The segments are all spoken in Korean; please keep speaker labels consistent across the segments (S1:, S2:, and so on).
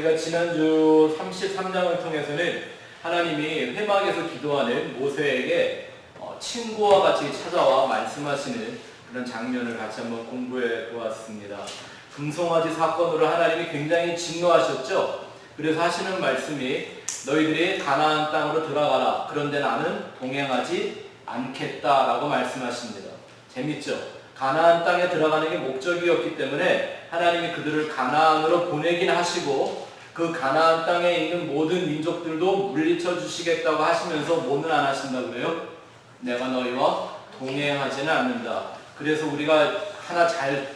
S1: 우리가 지난주 33장을 통해서는 하나님이 회막에서 기도하는 모세에게 친구와 같이 찾아와 말씀하시는 그런 장면을 같이 한번 공부해 보았습니다. 금송아지 사건으로 하나님이 굉장히 진노하셨죠. 그래서 하시는 말씀이 너희들이 가나안 땅으로 들어가라. 그런데 나는 동행하지 않겠다라고 말씀하십니다. 재밌죠? 가나안 땅에 들어가는 게 목적이었기 때문에 하나님이 그들을 가나안으로 보내긴 하시고 그 가나안 땅에 있는 모든 민족들도 물리쳐 주시겠다고 하시면서 뭐는 안 하신다고 그래요? 내가 너희와 동행하지는 않는다. 그래서 우리가 하나 잘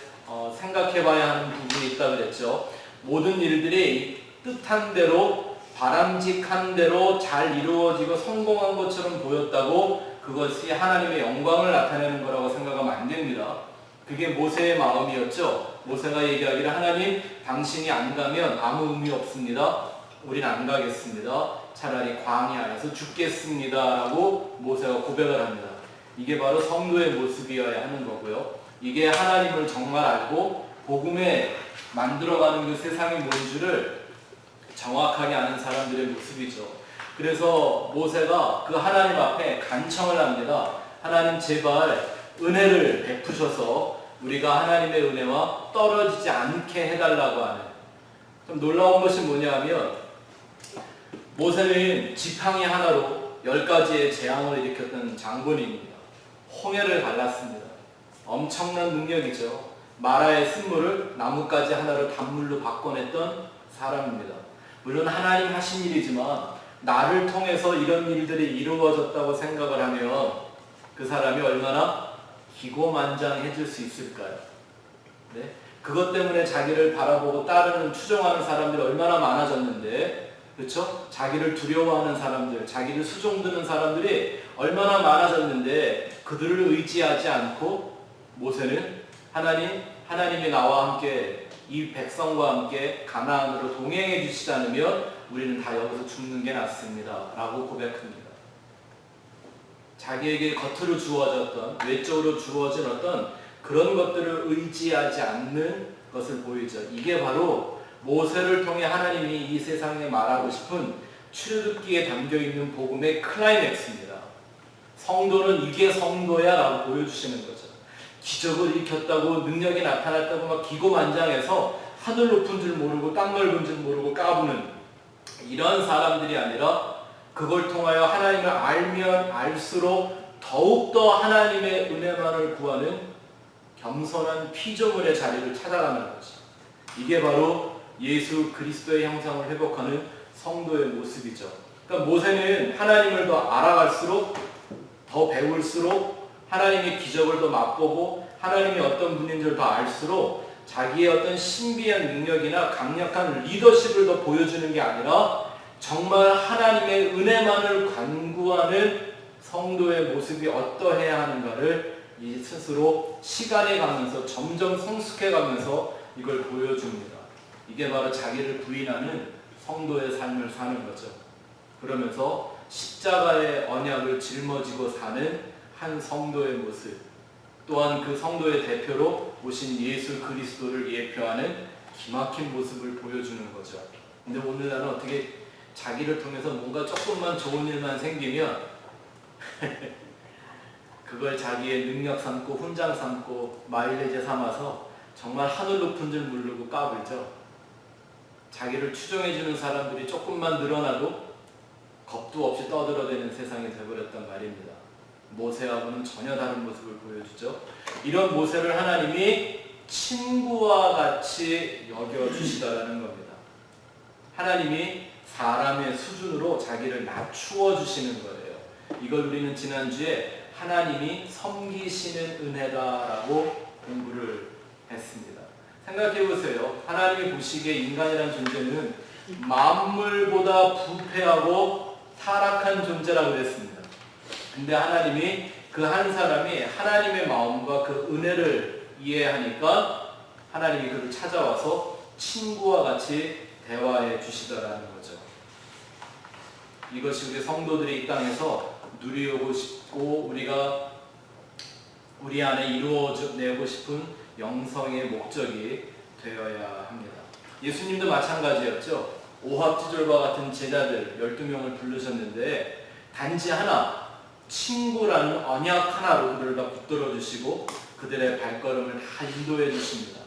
S1: 생각해 봐야 하는 부분이 있다고 그랬죠. 모든 일들이 뜻한 대로 바람직한 대로 잘 이루어지고 성공한 것처럼 보였다고 그것이 하나님의 영광을 나타내는 거라고 생각하면 안 됩니다. 그게 모세의 마음이었죠. 모세가 얘기하기를 하나님 당신이 안 가면 아무 의미 없습니다. 우린 안 가겠습니다. 차라리 광야에서 죽겠습니다. 라고 모세가 고백을 합니다. 이게 바로 성도의 모습이어야 하는 거고요. 이게 하나님을 정말 알고 복음에 만들어가는 그 세상이 뭔지를 정확하게 아는 사람들의 모습이죠. 그래서 모세가 그 하나님 앞에 간청을 합니다. 하나님 제발 은혜를 베푸셔서 우리가 하나님의 은혜와 떨어지지 않게 해달라고 하는. 좀 놀라운 것이 뭐냐면 모세는 지팡이 하나로 10가지의 재앙을 일으켰던 장본인입니다. 홍해를 갈랐습니다. 엄청난 능력이죠. 마라의 쓴물을 나뭇가지 하나로 단물로 바꿔냈던 사람입니다. 물론 하나님 하신 일이지만 나를 통해서 이런 일들이 이루어졌다고 생각을 하면 그 사람이 얼마나 기고만장해질 수 있을까요? 네? 그것 때문에 자기를 바라보고 따르는 추종하는 사람들이 얼마나 많아졌는데, 그렇죠? 자기를 두려워하는 사람들, 자기를 수종드는 사람들이 얼마나 많아졌는데 그들을 의지하지 않고 모세는 하나님이 나와 함께 이 백성과 함께 가나안으로 동행해 주시지 않으면 우리는 다 여기서 죽는 게 낫습니다. 라고 고백합니다. 자기에게 겉으로 주어졌던, 외적으로 주어진 어떤 그런 것들을 의지하지 않는 것을 보이죠. 이게 바로 모세를 통해 하나님이 이 세상에 말하고 싶은 출애굽기에 담겨있는 복음의 클라이맥스입니다. 성도는 이게 성도야 라고 보여주시는 거죠. 기적을 일으켰다고 능력이 나타났다고 막 기고만장해서 하늘 높은 줄 모르고 땅 넓은 줄 모르고 까부는 이런 사람들이 아니라 그걸 통하여 하나님을 알면 알수록 더욱더 하나님의 은혜만을 구하는 겸손한 피조물의 자리를 찾아가는 거죠. 이게 바로 예수 그리스도의 형상을 회복하는 성도의 모습이죠. 그러니까 모세는 하나님을 더 알아갈수록 더 배울수록 하나님의 기적을 더 맛보고 하나님이 어떤 분인 줄 더 알수록 자기의 어떤 신비한 능력이나 강력한 리더십을 더 보여주는 게 아니라 정말 하나님의 은혜만을 간구하는 성도의 모습이 어떠해야 하는가를 이 스스로 시간이 가면서 점점 성숙해 가면서 이걸 보여줍니다. 이게 바로 자기를 부인하는 성도의 삶을 사는 거죠. 그러면서 십자가의 언약을 짊어지고 사는 한 성도의 모습, 또한 그 성도의 대표로 오신 예수 그리스도를 예표하는 기막힌 모습을 보여주는 거죠. 근데 오늘날은 어떻게 자기를 통해서 뭔가 조금만 좋은 일만 생기면 그걸 자기의 능력 삼고 훈장 삼고 마일리지 삼아서 정말 하늘 높은 줄 모르고 까불죠. 자기를 추종해주는 사람들이 조금만 늘어나도 겁도 없이 떠들어대는 세상이 되어버렸단 말입니다. 모세하고는 전혀 다른 모습을 보여주죠. 이런 모세를 하나님이 친구와 같이 여겨주시다라는 겁니다. 하나님이 사람의 수준으로 자기를 낮추어 주시는 거예요. 이걸 우리는 지난주에 하나님이 섬기시는 은혜다라고 공부를 했습니다. 생각해 보세요. 하나님이 보시기에 인간이라는 존재는 만물보다 부패하고 타락한 존재라고 그랬습니다. 근데 하나님이 그 한 사람이 하나님의 마음과 그 은혜를 이해하니까 하나님이 그를 찾아와서 친구와 같이 대화해 주시더라는 거죠. 이것이 우리 성도들이 이 땅에서 누리고 싶고 우리가 우리 안에 이루어내고 싶은 영성의 목적이 되어야 합니다. 예수님도 마찬가지였죠. 오합지졸과 같은 제자들 12명을 부르셨는데 단지 하나, 친구라는 언약 하나로 그들을 다 붙들어 주시고 그들의 발걸음을 다 인도해 주십니다.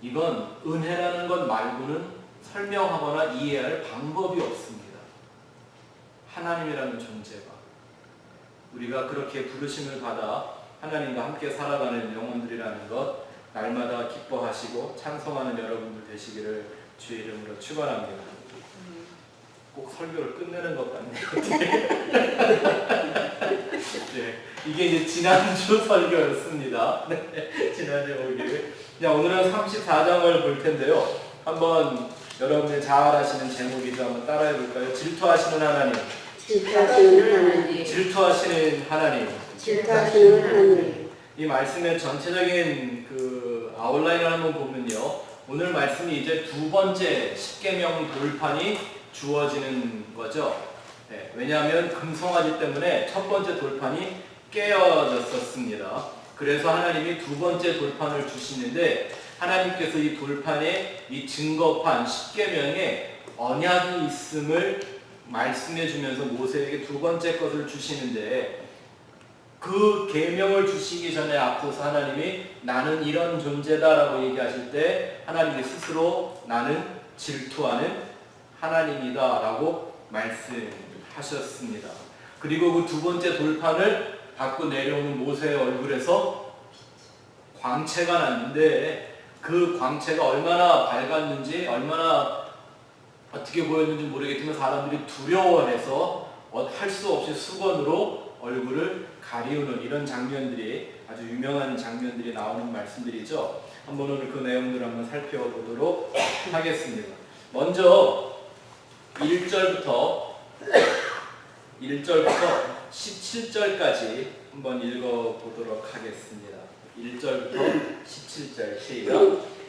S1: 이건 은혜라는 것 말고는 설명하거나 이해할 방법이 없습니다. 하나님이라는 존재가 우리가 그렇게 부르심을 받아 하나님과 함께 살아가는 영혼들이라는 것 날마다 기뻐하시고 찬송하는 여러분들 되시기를 주의 이름으로 축원합니다. 꼭 설교를 끝내는 것 같네요. 네, 이게 이제 지난주 설교였습니다. 네, 지난주 오기를. 오늘은 34장을 볼 텐데요. 한번 여러분들 잘 아시는 제목이죠. 한번 따라해 볼까요? 질투하시는 하나님.
S2: 질투하시는 하나님.
S1: 질투하시는 하나님.
S2: 질투하시는 하나님.
S1: 이 말씀의 전체적인 그 아웃라인을 한번 보면요. 오늘 말씀이 이제 두 번째 십계명 돌판이 주어지는 거죠. 네, 왜냐하면 금송아지 때문에 첫 번째 돌판이 깨어졌었습니다. 그래서 하나님이 두 번째 돌판을 주시는데 하나님께서 이 돌판에 이 증거판 십계명에 언약이 있음을 말씀해 주면서 모세에게 두 번째 것을 주시는데 그 계명을 주시기 전에 앞서서 하나님이 나는 이런 존재다라고 얘기하실 때 하나님이 스스로 나는 질투하는 하나님이다 라고 말씀하셨습니다. 그리고 그 두 번째 돌판을 받고 내려오는 모세의 얼굴에서 광채가 났는데 그 광채가 얼마나 밝았는지 얼마나 어떻게 보였는지 모르겠지만 사람들이 두려워해서 할 수 없이 수건으로 얼굴을 가리우는 이런 장면들이 아주 유명한 장면들이 나오는 말씀들이죠. 한번 오늘 그 내용들을 한번 살펴보도록 하겠습니다. 먼저 1절부터 17절까지 한번 읽어보도록 하겠습니다. 1절부터 17절 시작.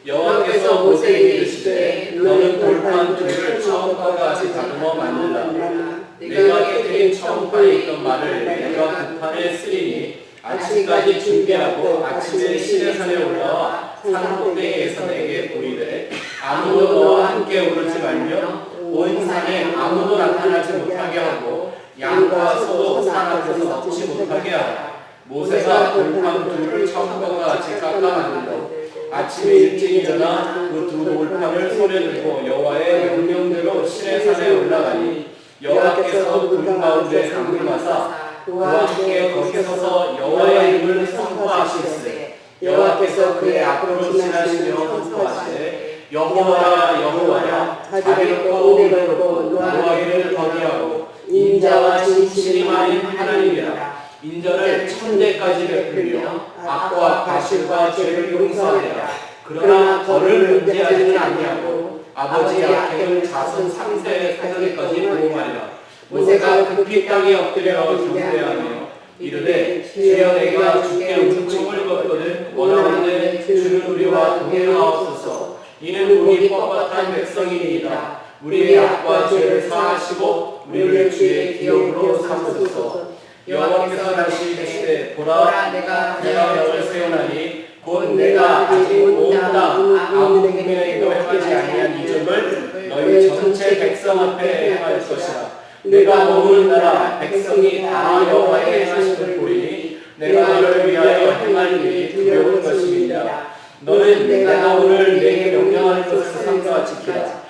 S1: 여호와께서 모세에게 이르시되 너는 돌판 둘을 처음과 같이 다듬어 만들라. 내가 깨뜨린 처음판에 있던 말을 내가 그 판에 쓰리니 아침까지 준비하고 아침에 시내산에 올라와 산 꼭대기에서 내게 보이되 아무도 너와 함께 오르지 말며 온 산에 아무도 나타나지 못하게 하고 양과 소도 산 앞에서 먹지 못하게 하라. 모세가 돌판 둘을 처음과 같이 깎아 만들고 아침에 일찍 일어나 그 두 돌판을 손에 들고 여호와의 명령대로 시내산에 올라가니 여호와께서 구름 가운데 강림하사 그와 함께 거기 서서 여호와의 이름을 선포하시되 여호와께서 그의 앞으로 지나시며 선포하시되 여호와야 여호와야 자비롭고 은혜롭고 노하기를 더디하고 인자와 진실이 많은 하나님이라. 인자를 천대까지 베풀며 악과 과실과 죄를 용서하리라. 그러나 벌을 면제하지는 아니하고 아버지 약행을 자손 3세 사절까지 보호하리라. 모세가 급히 땅에 엎드려 경배하며 이르되 주여 내가 주께 은총을 걷거든 원하건대 주는 우리와 동행하옵소서. 이는 우리 뻣뻣한 백성이니이다. 우리의 악과 죄를 사하시고 우리를 주의 기업으로 삼으소서. 여호와께서 다시 이르시되 보라 내가 너를 세우나니 곧 내가 아직 온 땅 아무 국민에게도 행하지 아니한 이 점을 너희 전체 백성 앞에 행할 것이라. 내가 머무는 나라 백성이 다 여호와의 행하심을 보리니 내가 너를 위하여 행할 일이 두려운 것임이니라. 너는 내가 오늘 내게 명령하는 것을 삼가 지키라.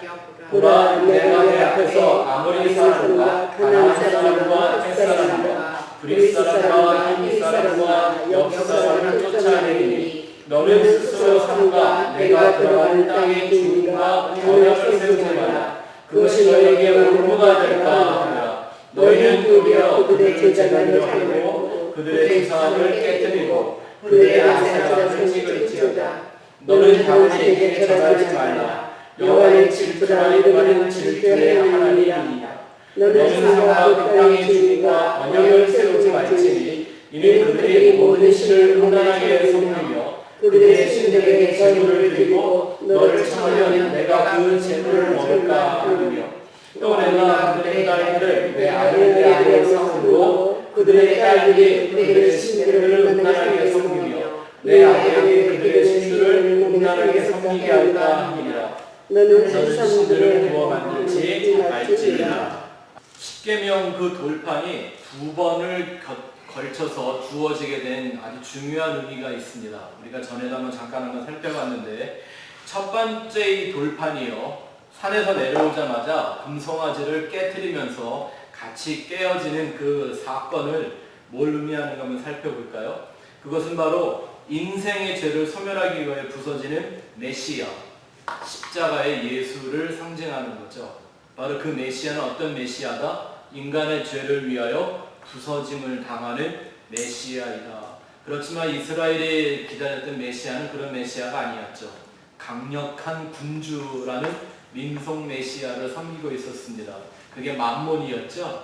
S1: 보라 내가 내 앞에서 아모리 사람과 가나안 사람과 헷 사람과 브릿 사람과 히윗 사람과 여부 사람을 쫓아내리니 너는 스스로 삼가 내가 들어가는 땅의 주인과 언약을 세우지 마라. 그것이 너에게 올무가 될까 하라. 너희는 도리어 그들의 제자들을 살리고 그들의 주상을 깨뜨리고 그들의 아세라를 찍을지어다. 너는 다윗에게 절하지 말라. 여호와의 질투라 이르는 질투의 하나님이니라. 너는 상과 그 땅의 주인과 언약을 세우지 말지니 이는 그들이 모든 신을 음란하게 섬기며 그들의 신들에게 제물을 드리고 너를 청하면 내가 그 제물을 먹을까 하느며 또 내가 그들의 딸들을 내 아들의 아내에 삼고 그들의 딸들이 그들의 신들을 음란하게 섬기며 내 아들에게 그들의 신들을 음란하게 섬기게 할까 하니라.
S2: 너는
S1: 너는 신들을 구워 만들지 말지니라. 십계명 그 돌판이 두 번을 걸쳐서 주어지게 된 아주 중요한 의미가 있습니다. 우리가 전에도 한번 살펴봤는데, 첫 번째 이 돌판이요, 산에서 내려오자마자 금송아지를 깨트리면서 같이 깨어지는 그 사건을 뭘 의미하는가 한번 살펴볼까요? 그것은 바로 인생의 죄를 소멸하기 위해 부서지는 메시아, 십자가의 예수를 상징하는 거죠. 바로 그 메시아는 어떤 메시아다? 인간의 죄를 위하여 부서짐을 당하는 메시아이다. 그렇지만 이스라엘이 기다렸던 메시아는 그런 메시아가 아니었죠. 강력한 군주라는 민속 메시아를 섬기고 있었습니다. 그게 만몬이었죠.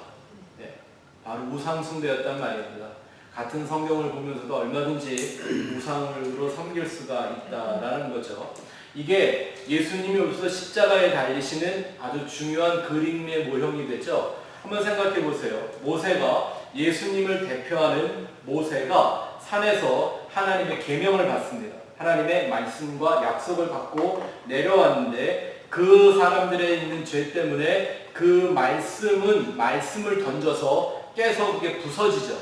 S1: 네, 바로 우상숭배였단 말입니다. 같은 성경을 보면서도 얼마든지 우상으로 섬길 수가 있다라는 거죠. 이게 예수님이 오셔서 십자가에 달리시는 아주 중요한 그림의 모형이 되죠. 한번 생각해 보세요. 모세가, 예수님을 대표하는 모세가 산에서 하나님의 계명을 받습니다. 하나님의 말씀과 약속을 받고 내려왔는데, 그 사람들에 있는 죄 때문에 그 말씀을 던져서 깨서 그게 부서지죠.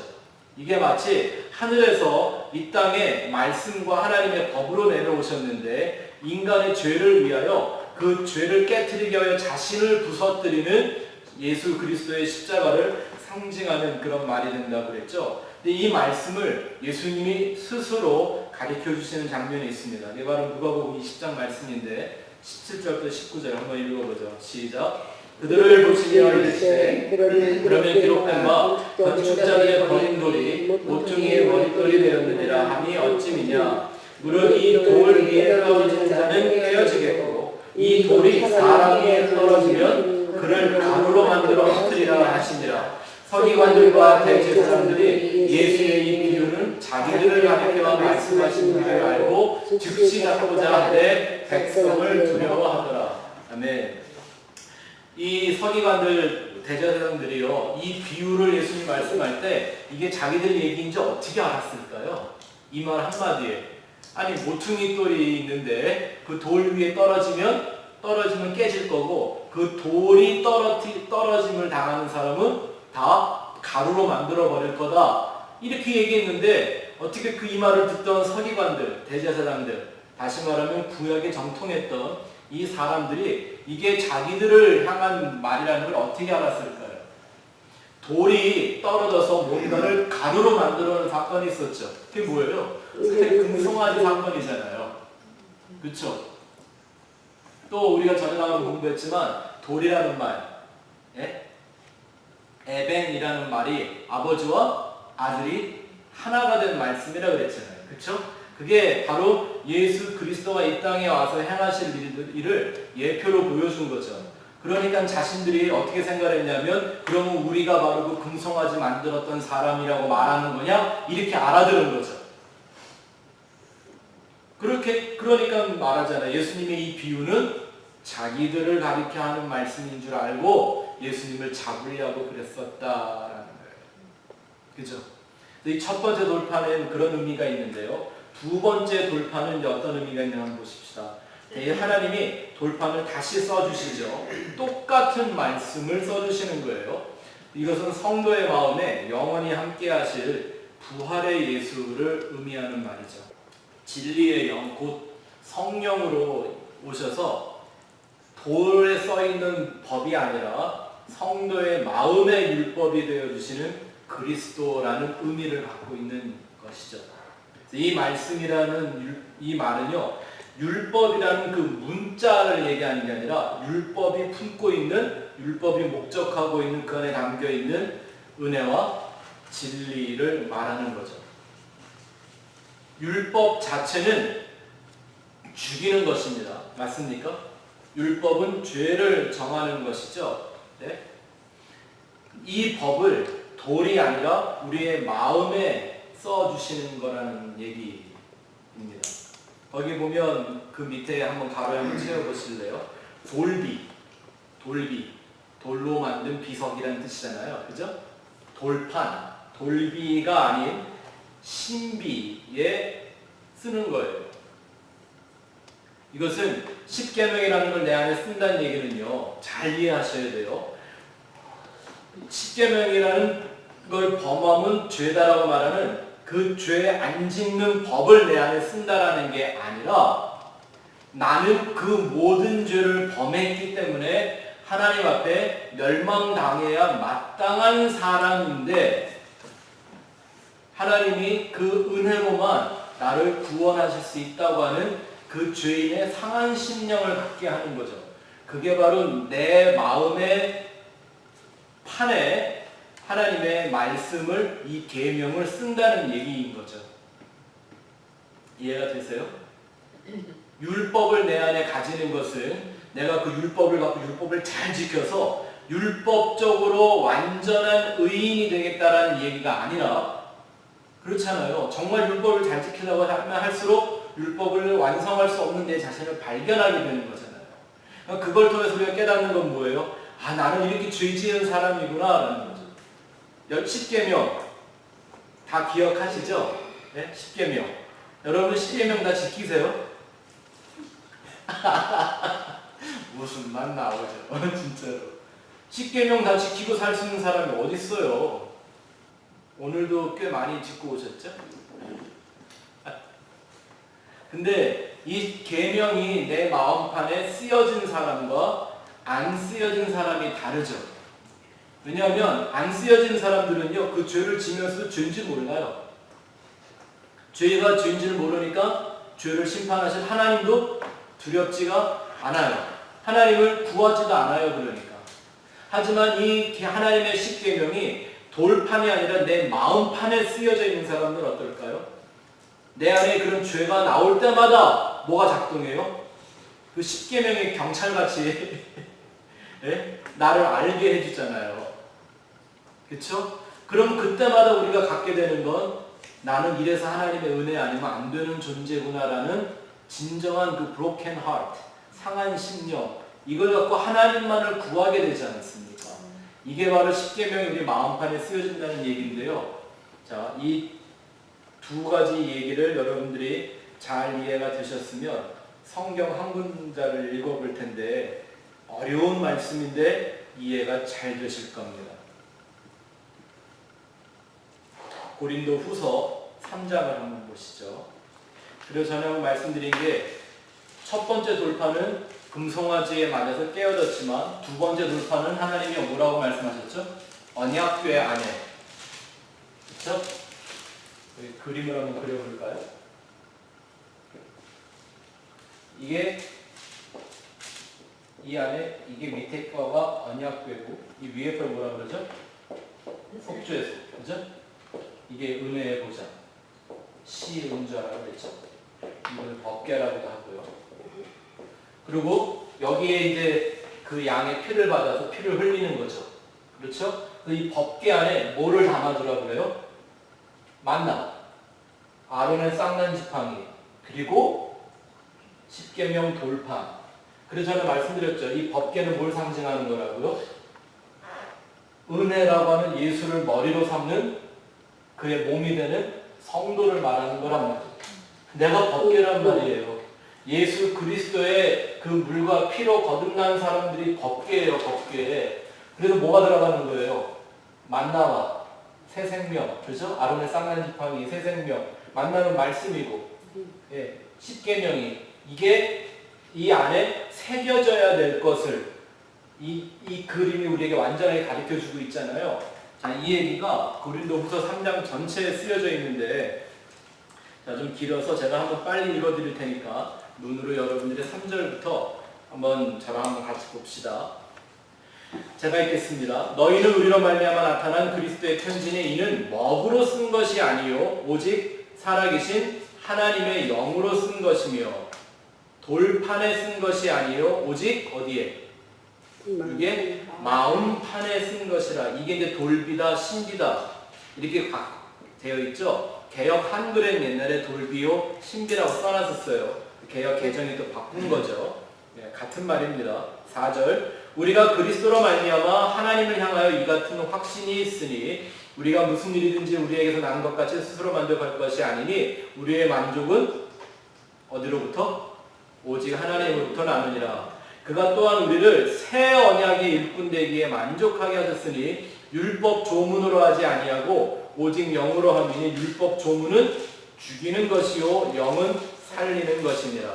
S1: 이게 마치 하늘에서 이 땅에 말씀과 하나님의 법으로 내려오셨는데, 인간의 죄를 위하여 그 죄를 깨트리기 위하여 자신을 부서뜨리는 예수 그리스도의 십자가를 상징하는 그런 말이 된다고 그랬죠. 근데 이 말씀을 예수님이 스스로 가르쳐 주시는 장면이 있습니다. 이게 바로 누가복음 20장 말씀인데 17절부터 19절 한번 읽어보죠. 시작. 그들을 보시며 이르시되 그러면 기록된 바 건축자들의 버린 돌이 모퉁이의 머릿돌이 되었느니라 함이 어찌미냐. 무릇 이 돌 위에 떨어진 자는 깨어지겠고 이 돌이 사람 위에 떨어지면 그를 가루로 만들어 흩으리라 하시니라. 서기관들과 대제사장들이 예수의 이 비유는 자기들을 가리켜 말씀하신 줄을 알고 즉시 잡고자 하되 백성을 두려워하더라. 아멘. 이 서기관들, 대제사장들이요, 이 비유를 예수님 말씀할 때 이게 자기들 얘기인지 어떻게 알았을까요? 이 말 한마디에, 아니 모퉁이 돌이 있는데 그 돌 위에 떨어지면 깨질 거고, 그 돌이 떨어짐을 당하는 사람은 다 가루로 만들어 버릴 거다, 이렇게 얘기했는데, 어떻게 이 말을 듣던 서기관들, 대제사장들, 다시 말하면 구약에 정통했던 이 사람들이 이게 자기들을 향한 말이라는 걸 어떻게 알았을까요? 돌이 떨어져서 뭔가를 가루로 만들어내는 사건이 있었죠. 그게 뭐예요? 금송아지 사건이잖아요. 그렇죠? 또 우리가 전에 공부했지만 돌이라는 말, 에벤이라는 말이 아버지와 아들이 하나가 된 말씀이라고 그랬잖아요. 그렇죠? 그게 바로 예수 그리스도가 이 땅에 와서 행하실 일을 예표로 보여준 거죠. 그러니까 자신들이 어떻게 생각했냐면, 그러면 우리가 바로 그 금송아지 만들었던 사람이라고 말하는 거냐? 이렇게 알아들은 거죠. 그러니까 말하잖아요. 예수님의 이 비유는 자기들을 가리켜 하는 말씀인 줄 알고 예수님을 잡으려고 그랬었다라는 거예요. 그죠? 이 첫 번째 돌판에는 그런 의미가 있는데요. 두 번째 돌판은 어떤 의미가 있는지 한번 보십시다. 하나님이 돌판을 다시 써주시죠. 똑같은 말씀을 써주시는 거예요. 이것은 성도의 마음에 영원히 함께 하실 부활의 예수를 의미하는 말이죠. 진리의 영, 곧 성령으로 오셔서 돌에 써있는 법이 아니라 성도의 마음의 율법이 되어주시는 그리스도라는 의미를 갖고 있는 것이죠. 이 말씀이라는 이 말은요, 율법이라는 그 문자를 얘기하는 게 아니라 율법이 품고 있는, 율법이 목적하고 있는 그 안에 담겨 있는 은혜와 진리를 말하는 거죠. 율법 자체는 죽이는 것입니다. 맞습니까? 율법은 죄를 정하는 것이죠. 네? 이 법을 돌이 아니라 우리의 마음에 써주시는 거라는 얘기입니다. 거기 보면 그 밑에 한번 가로에 한번 채워보실래요? 돌로 만든 비석이라는 뜻이잖아요. 그죠? 돌판, 돌비가 아닌 신비에 쓰는 거예요. 이것은 십계명이라는 걸 내 안에 쓴다는 얘기는요. 잘 이해하셔야 돼요. 십계명이라는 걸 범하면 죄다라고 말하는 그 죄 안 짓는 법을 내 안에 쓴다라는 게 아니라 나는 그 모든 죄를 범했기 때문에 하나님 앞에 멸망당해야 마땅한 사람인데 하나님이 그 은혜로만 나를 구원하실 수 있다고 하는 그 죄인의 상한 심령을 갖게 하는 거죠. 그게 바로 내 마음의 판에 하나님의 말씀을, 이 계명을 쓴다는 얘기인 거죠. 이해가 되세요? 율법을 내 안에 가지는 것은 내가 그 율법을 갖고 율법을 잘 지켜서 율법적으로 완전한 의인이 되겠다라는 얘기가 아니라 그렇잖아요. 정말 율법을 잘 지키려고 하면 할수록 율법을 완성할 수 없는 내 자신을 발견하게 되는 거잖아요. 그걸 통해서 우리가 깨닫는 건 뭐예요? 아, 나는 이렇게 죄 지은 사람이구나 라는 거죠. 10계명 다 기억하시죠? 네? 10계명. 여러분 10계명 다 지키세요? 무슨 말 나오죠? 진짜로. 10계명 다 지키고 살 수 있는 사람이 어디 있어요? 오늘도 꽤 많이 짓고 오셨죠? 근데 이 계명이 내 마음판에 쓰여진 사람과 안 쓰여진 사람이 다르죠. 왜냐하면 안 쓰여진 사람들은요, 그 죄를 지면서도 죄인지 몰라요. 죄가 죄인지를 모르니까 죄를 심판하실 하나님도 두렵지가 않아요. 하나님을 구하지도 않아요. 그러니까. 하지만 이 하나님의 십계명이 돌판이 아니라 내 마음판에 쓰여져 있는 사람들은 어떨까요? 내 안에 그런 죄가 나올 때마다 뭐가 작동해요? 그 십계명의 경찰같이 네? 나를 알게 해주잖아요. 그렇죠? 그럼 그때마다 우리가 갖게 되는 건 나는 이래서 하나님의 은혜 아니면 안 되는 존재구나라는 진정한 그 broken heart, 상한 심령, 이걸 갖고 하나님만을 구하게 되지 않습니까? 이게 바로 십계명이 우리 마음판에 쓰여진다는 얘기인데요. 자, 이 두 가지 얘기를 여러분들이 잘 이해가 되셨으면 성경 한 문자를 읽어볼 텐데 어려운 말씀인데 이해가 잘 되실 겁니다. 고린도 후서 3장을 한번 보시죠. 그리고 전에 말씀드린 게 첫 번째 돌파는 금송아지에 맞아서 깨어졌지만 두 번째 돌파는 하나님이 뭐라고 말씀하셨죠? 언약궤 안에. 그렇죠? 그림을 한번 그려볼까요? 이게 이 안에 이게 밑에 거가 언약궤고 이 위에 걸 뭐라 그러죠? 속죄소. 그죠? 이게 은혜의 보좌. 시은좌라고 그랬죠. 이걸 법궤라고도 하고요. 그리고 여기에 이제 그 양의 피를 받아서 피를 흘리는 거죠. 그렇죠? 이 법궤 안에 뭐를 담아두라고 그래요? 만나, 아론의 쌍난 지팡이, 그리고 십계명 돌판. 그래서 저는 말씀드렸죠. 이 법궤는 뭘 상징하는 거라고요? 은혜라고 하는 예수를 머리로 삼는 그의 몸이 되는 성도를 말하는 거란 말이에요. 내가 법궤란 말이에요. 예수 그리스도의 그 물과 피로 거듭난 사람들이 법궤예요, 법궤. 그래서 뭐가 들어가는 거예요? 만나와 새 생명, 그렇죠? 아론의 쌍난 지팡이, 새 생명. 만나는 말씀이고, 예, 십계명이 이게 이 안에 새겨져야 될 것을 이 그림이 우리에게 완전하게 가르쳐주고 있잖아요. 자, 이 얘기가 고린도후서 3장 전체에 쓰여져 있는데, 자, 좀 길어서 제가 한번 빨리 읽어드릴 테니까 눈으로 여러분들의 3절부터 한번 저랑 한번 같이 봅시다. 제가 읽겠습니다. 너희는 우리로 말미암아 나타난 그리스도의 편지니 이는 먹으로 쓴 것이 아니요 오직 살아계신 하나님의 영으로 쓴 것이며 돌판에 쓴 것이 아니요 오직 어디에? 이게 마음판에 쓴 것이라. 이게 이제 돌비다 신비다 이렇게 되어 있죠. 개역 한글엔 옛날에 돌비요 신비라고 써놨었어요. 개역 개정이 또 바꾼 거죠. 네, 같은 말입니다. 4절 우리가 그리스도로 말미암아 하나님을 향하여 이 같은 확신이 있으니 우리가 무슨 일이든지 우리에게서 난 것 같이 스스로 만족할 것이 아니니 우리의 만족은 어디로부터? 오직 하나님으로부터 나느니라. 그가 또한 우리를 새 언약의 일꾼 되기에 만족하게 하셨으니 율법 조문으로 하지 아니하고 오직 영으로 함이니 율법 조문은 죽이는 것이요 영은 살리는 것이니라.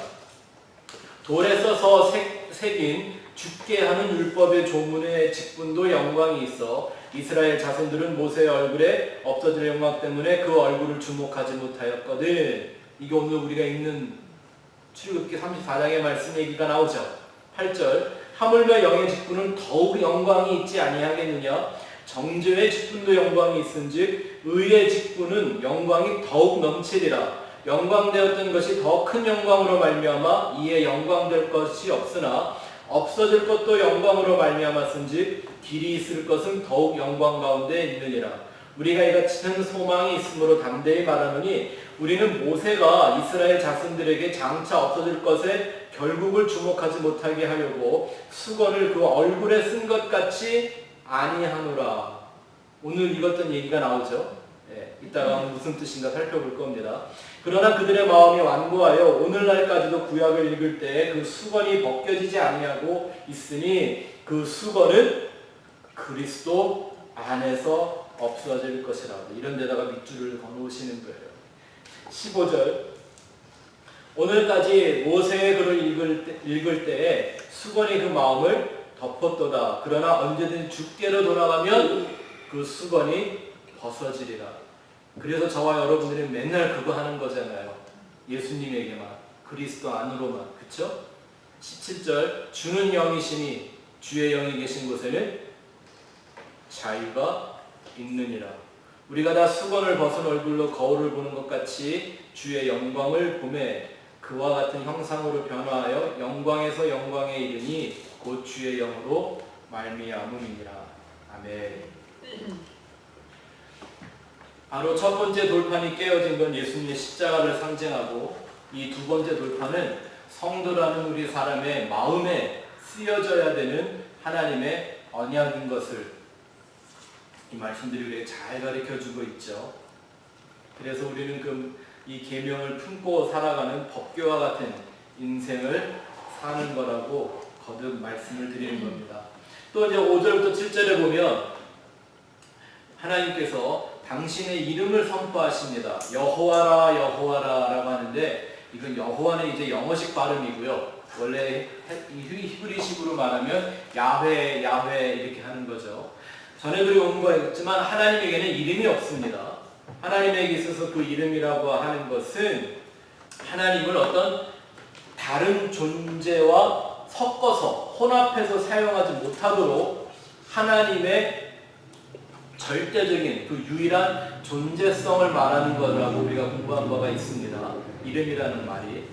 S1: 돌에 써서 새긴 죽게 하는 율법의 조문의 직분도 영광이 있어 이스라엘 자손들은 모세의 얼굴에 없어질 영광 때문에 그 얼굴을 주목하지 못하였거든. 이게 오늘 우리가 읽는 출애굽기 34장의 말씀 얘기가 나오죠. 8절 하물며 영의 직분은 더욱 영광이 있지 아니하겠느냐. 정죄의 직분도 영광이 있은즉 의의 직분은 영광이 더욱 넘치리라. 영광되었던 것이 더 큰 영광으로 말미암아 이에 영광될 것이 없으나 없어질 것도 영광으로 말미암았은즉 길이 있을 것은 더욱 영광 가운데 있느니라. 우리가 이같이 큰 소망이 있으므로 담대히 말하노니 우리는 모세가 이스라엘 자손들에게 장차 없어질 것에 결국을 주목하지 못하게 하려고 수건을 그 얼굴에 쓴 것 같이 아니하노라. 오늘 읽었던 얘기가 나오죠. 이따가 무슨 뜻인가 살펴볼 겁니다. 그러나 그들의 마음이 완고하여 오늘날까지도 구약을 읽을 때 그 수건이 벗겨지지 아니하고 있으니 그 수건은 그리스도 안에서 없어질 것이라고 이런 데다가 밑줄을 거놓으시는 거예요. 15절 오늘까지 모세의 글을 읽을 때에 수건이 그 마음을 덮었도다. 그러나 언제든 주께로 돌아가면 그 수건이 벗어지리라. 그래서 저와 여러분들이 맨날 그거 하는 거잖아요. 예수님에게만, 그리스도 안으로만. 그쵸? 17절 주는 영이시니 주의 영이 계신 곳에는 자유가 있느니라. 우리가 다 수건을 벗은 얼굴로 거울을 보는 것 같이 주의 영광을 보매 그와 같은 형상으로 변화하여 영광에서 영광에 이르니 곧 주의 영으로 말미암음이니라. 아멘. 바로 첫 번째 돌판이 깨어진 건 예수님의 십자가를 상징하고 이 두 번째 돌판은 성도라는 우리 사람의 마음에 쓰여져야 되는 하나님의 언약인 것을 이 말씀들이 우리에게 잘 가르쳐주고 있죠. 그래서 우리는 이 계명을 품고 살아가는 법궤와 같은 인생을 사는 거라고 거듭 말씀을 드리는 겁니다. 또 이제 5절부터 7절에 보면 하나님께서 당신의 이름을 선포하십니다. 여호와라 여호와라 라고 하는데 이건 여호와는 이제 영어식 발음이고요. 원래 히브리식으로 말하면 야훼 야훼 이렇게 하는 거죠. 전에도 온 거였지만 하나님에게는 이름이 없습니다. 하나님에게 있어서 그 이름이라고 하는 것은 하나님을 어떤 다른 존재와 섞어서 혼합해서 사용하지 못하도록 하나님의 절대적인 그 유일한 존재성을 말하는 거라고 우리가 공부한 바가 있습니다. 이름이라는 말이.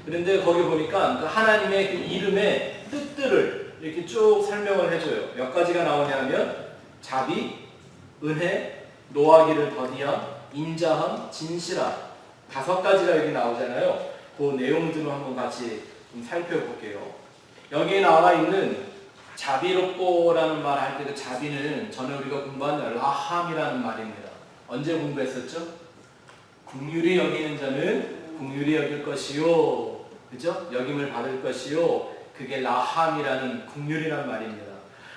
S1: 그런데 거기 보니까 그 하나님의 그 이름의 뜻들을 이렇게 쭉 설명을 해줘요. 몇 가지가 나오냐면 자비, 은혜, 노하기를 더디함, 인자함, 진실함 5가지가 여기 나오잖아요. 그 내용들을 한번 같이 좀 살펴볼게요. 여기에 나와 있는 자비롭고라는 말 할 때 그 자비는 전에 우리가 공부한 라함이라는 말입니다. 언제 공부했었죠? 긍휼히 여기는 자는 긍휼히 여길 것이요. 그죠? 여김을 받을 것이요. 그게 라함이라는 긍휼이란 말입니다.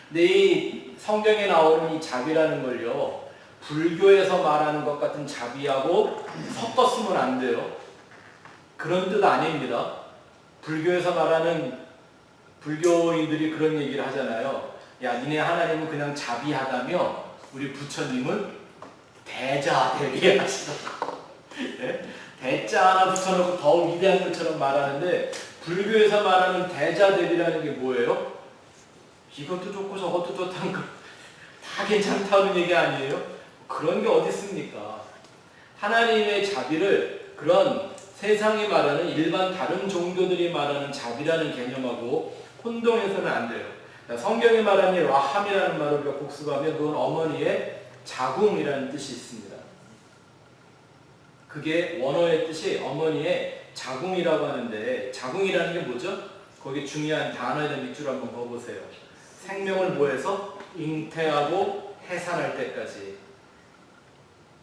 S1: 근데 이 성경에 나오는 이 자비라는 걸요. 불교에서 말하는 것 같은 자비하고 섞었으면 안 돼요. 그런 뜻 아닙니다. 불교에서 말하는 불교인들이 그런 얘기를 하잖아요. 야, 니네 하나님은 그냥 자비하다며 우리 부처님은 대자대비 하시더라고. 네? 대자 하나 붙여놓고 더 위대한 것처럼 말하는데 불교에서 말하는 대자대비라는 게 뭐예요? 이것도 좋고 저것도 좋다는 거 다 괜찮다는 얘기 아니에요? 그런 게 어디 있습니까? 하나님의 자비를 그런 세상이 말하는 일반 다른 종교들이 말하는 자비라는 개념하고 혼동해서는 안 돼요. 성경이 말하는 라함이라는 말을 우리가 복습하면 그건 어머니의 자궁이라는 뜻이 있습니다. 그게 원어의 뜻이 어머니의 자궁이라고 하는데 자궁이라는 게 뭐죠? 거기 중요한 단어에 대한 밑줄 한번 봐보세요. 생명을 뭐해서? 잉태하고 해산할 때까지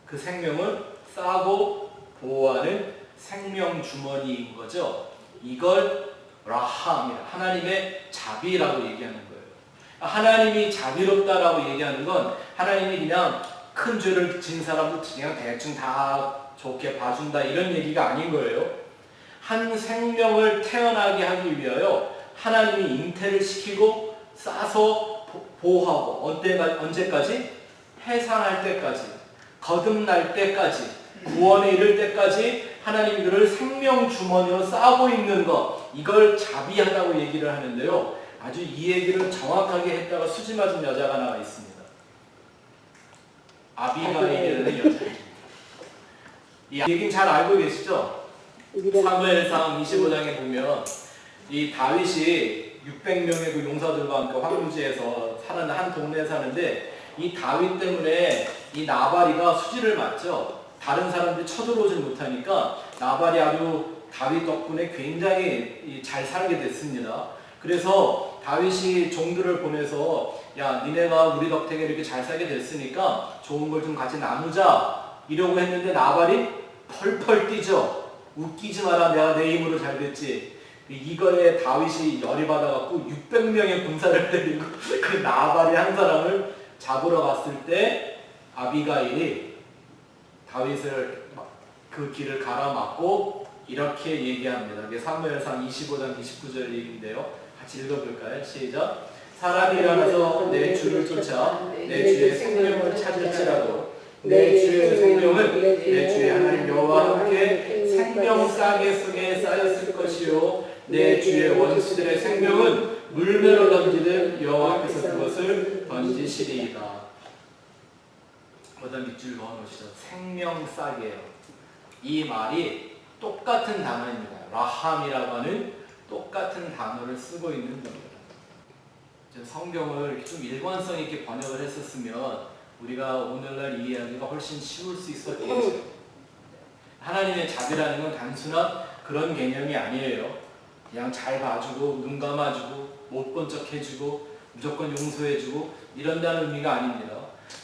S1: 그 생명을 싸고 보호하는 생명 주머니인 거죠. 이걸 라함이라 하나님의 자비라고 얘기하는 거예요. 하나님이 자비롭다라고 얘기하는 건 하나님이 그냥 큰 죄를 진 사람도 그냥 대충 다 좋게 봐준다 이런 얘기가 아닌 거예요. 한 생명을 태어나게 하기 위하여 하나님이 잉태를 시키고 싸서 보호하고 언제까지? 해산할 때까지, 거듭날 때까지, 구원에 이를 때까지 하나님이 그를 생명 주머니로 싸고 있는 것, 이걸 자비하다고 얘기를 하는데요. 아주 이 얘기를 정확하게 했다가 수지 맞은 여자가 나와 있습니다. 아비가일이라는 여자입니다. 이 얘기는 잘 알고 계시죠? 사무엘상 25장에 보면 이 다윗이 600명의 그 용사들과 함께 황무지에서 사는 한 동네에 사는데 이 다윗 때문에 이 나발이가 수지를 맞죠. 다른 사람들이 쳐들어오지 못하니까 나발이 아주 다윗 덕분에 굉장히 잘 살게 됐습니다. 그래서 다윗이 종들을 보내서 야 니네가 우리 덕택에 이렇게 잘 살게 됐으니까 좋은 걸 좀 같이 나누자 이러고 했는데 나발이 펄펄 뛰죠. 웃기지 마라 내가 내 힘으로 잘 됐지. 이거에 다윗이 열이 받아갖고 600명의 군사를 데리고 그 나발이 한 사람을 잡으러 갔을 때 아비가일이 다윗을 그 길을 가로막고 이렇게 얘기합니다. 이게 사무엘상 25장 29절 얘기인데요. 같이 읽어볼까요? 시작. 사람이 일어나서 내 주를 쫓아 내 주의 생명을 찾을지라도 내 주의 생명은 내 주의 하나님 여호와와 함께 생명 싸개 속에 쌓였을 것이요 내 주의 원수들의 생명은 물매로 던지듯 여호와께서 그것을 던지시리이다. 거기다 밑줄 그어놓으시죠. 생명 싸개요. 이 말이 똑같은 단어입니다. 라함이라고 하는 똑같은 단어를 쓰고 있는 겁니다. 성경을 좀 일관성 있게 번역을 했었으면 우리가 오늘날 이해하기가 훨씬 쉬울 수 있었겠죠. 하나님의 자비라는 건 단순한 그런 개념이 아니에요. 그냥 잘 봐주고 눈 감아주고 못 본 척 해주고 무조건 용서해주고 이런다는 의미가 아닙니다.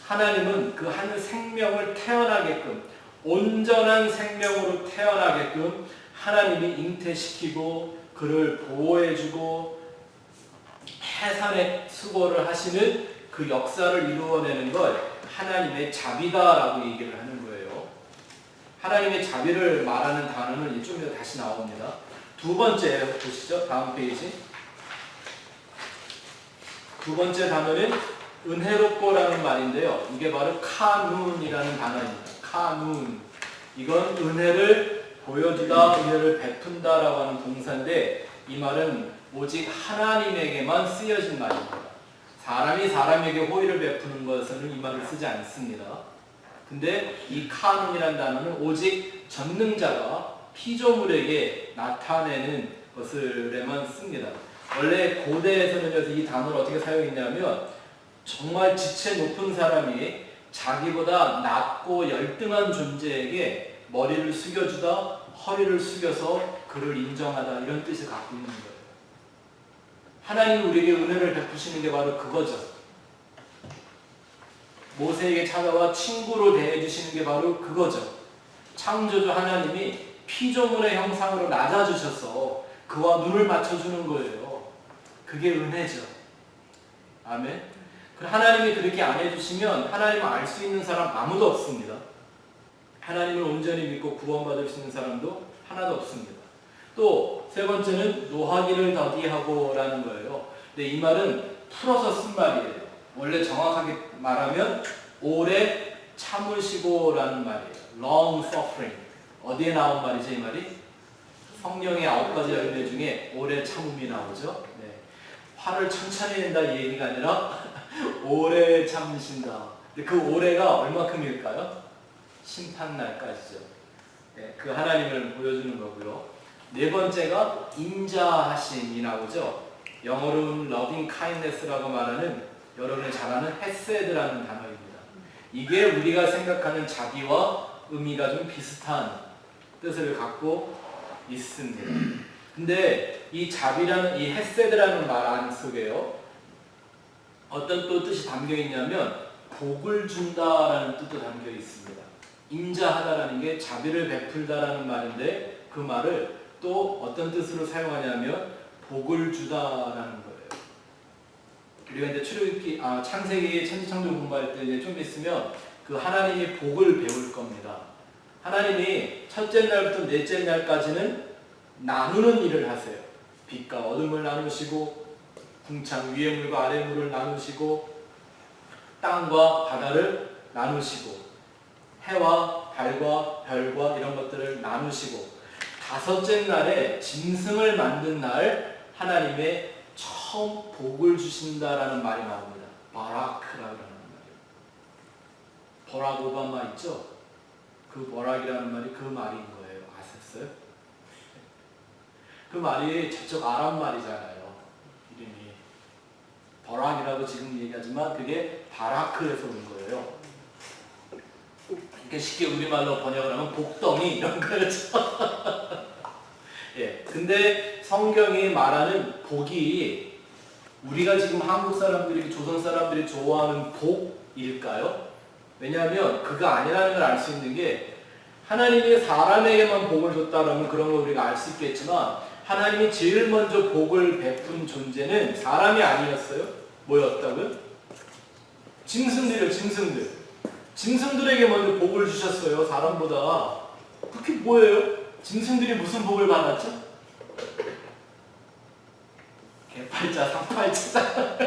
S1: 하나님은 그 한 생명을 태어나게끔 온전한 생명으로 태어나게끔 하나님이 잉태시키고 그를 보호해주고 해산의 수고를 하시는 그 역사를 이루어내는 걸 하나님의 자비다라고 얘기를 하는 거예요. 하나님의 자비를 말하는 단어는 좀 이따 다시 나옵니다. 두 번째 보시죠. 다음 페이지. 두 번째 단어는 은혜롭고라는 말인데요. 이게 바로 카눈이라는 단어입니다. 카눈. 이건 은혜를 보여주다, 은혜를 베푼다라고 하는 동사인데 이 말은 오직 하나님에게만 쓰여진 말입니다. 사람이 사람에게 호의를 베푸는 것에는 이 말을 쓰지 않습니다. 근데 이 카눈이라는 단어는 오직 전능자가 피조물에게 나타내는 것을에만 씁니다. 원래 고대에서는 이 단어를 어떻게 사용했냐면 정말 지체 높은 사람이 자기보다 낮고 열등한 존재에게 머리를 숙여주다 허리를 숙여서 그를 인정하다 이런 뜻을 갖고 있는 거예요. 하나님이 우리에게 은혜를 베푸시는 게 바로 그거죠. 모세에게 찾아와 친구로 대해주시는 게 바로 그거죠. 창조주 하나님이 피조물의 형상으로 낮아주셔서 그와 눈을 맞춰주는 거예요. 그게 은혜죠. 아멘. 하나님이 그렇게 안 해주시면 하나님을 알 수 있는 사람 아무도 없습니다. 하나님을 온전히 믿고 구원받을 수 있는 사람도 하나도 없습니다. 또 세 번째는 노하기를 더디하고 라는 거예요. 근데 이 말은 풀어서 쓴 말이에요. 원래 정확하게 말하면 오래 참으시고 라는 말이에요. long suffering. 어디에 나온 말이죠, 이 말이? 성령의 9가지 열매 중에 오래 참음이 나오죠. 네. 화를 천천히 낸다 이 얘기가 아니라 오래 참으신다. 근데 그 오래가 얼마큼일까요? 심판날까지죠. 네, 그 하나님을 보여주는 거고요. 네 번째가 인자하심이 나오죠. 영어로는 loving kindness라고 말하는 여러분이 잘 아는 헤세드라는 단어입니다. 이게 우리가 생각하는 자비와 의미가 좀 비슷한 뜻을 갖고 있습니다. 근데 이 자비라는 이 헤세드라는 말 안 속에요. 어떤 또 뜻이 담겨 있냐면 복을 준다라는 뜻도 담겨 있습니다. 인자하다라는 게 자비를 베풀다라는 말인데 그 말을 또 어떤 뜻으로 사용하냐면 복을 주다라는 거예요. 우리가 이제 창세기 천지창조 공부할 때 이제 좀 있으면 그 하나님이 복을 배울 겁니다. 하나님이 첫째 날부터 넷째 날까지는 나누는 일을 하세요. 빛과 어둠을 나누시고 궁창 위의 물과 아래 물을 나누시고 땅과 바다를 나누시고 해와 달과 별과 이런 것들을 나누시고 다섯째 날에 짐승을 만든 날 하나님의 처음 복을 주신다라는 말이 나옵니다. 바라크라는 말이에요. 버락 오바마 있죠? 그 버락이라는 말이 그 말인 거예요. 아셨어요? 그 말이 저쪽 아랍 말이잖아요. 이름이 버락이라고 지금 얘기하지만 그게 바라크에서 온 거예요. 이렇게 쉽게 우리말로 번역을 하면 복덩이 이런 거죠. 예, 근데 성경이 말하는 복이 우리가 지금 한국 사람들이, 조선 사람들이 좋아하는 복일까요? 왜냐하면 그가 아니라는 걸 알 수 있는 게 하나님이 사람에게만 복을 줬다라면 그런 걸 우리가 알 수 있겠지만 하나님이 제일 먼저 복을 베푼 존재는 사람이 아니었어요. 뭐였다고요? 짐승들이요, 짐승들. 짐승들에게 먼저 복을 주셨어요, 사람보다. 그게 뭐예요? 짐승들이 무슨 복을 받았죠? 개팔자, 상팔자.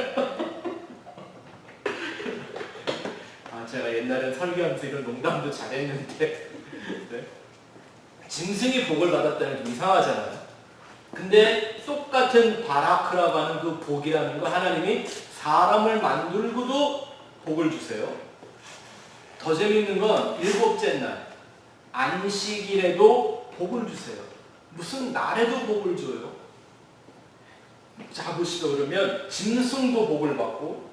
S1: 제가 옛날엔 설교하면서 이런 농담도 잘했는데 네? 짐승이 복을 받았다는 게 좀 이상하잖아요. 근데 똑같은 바라크라고 하는 그 복이라는 거 하나님이 사람을 만들고도 복을 주세요. 더 재밌는 건 일곱째 날 안식일에도 복을 주세요. 무슨 날에도 복을 줘요. 자 보시죠. 그러면 짐승도 복을 받고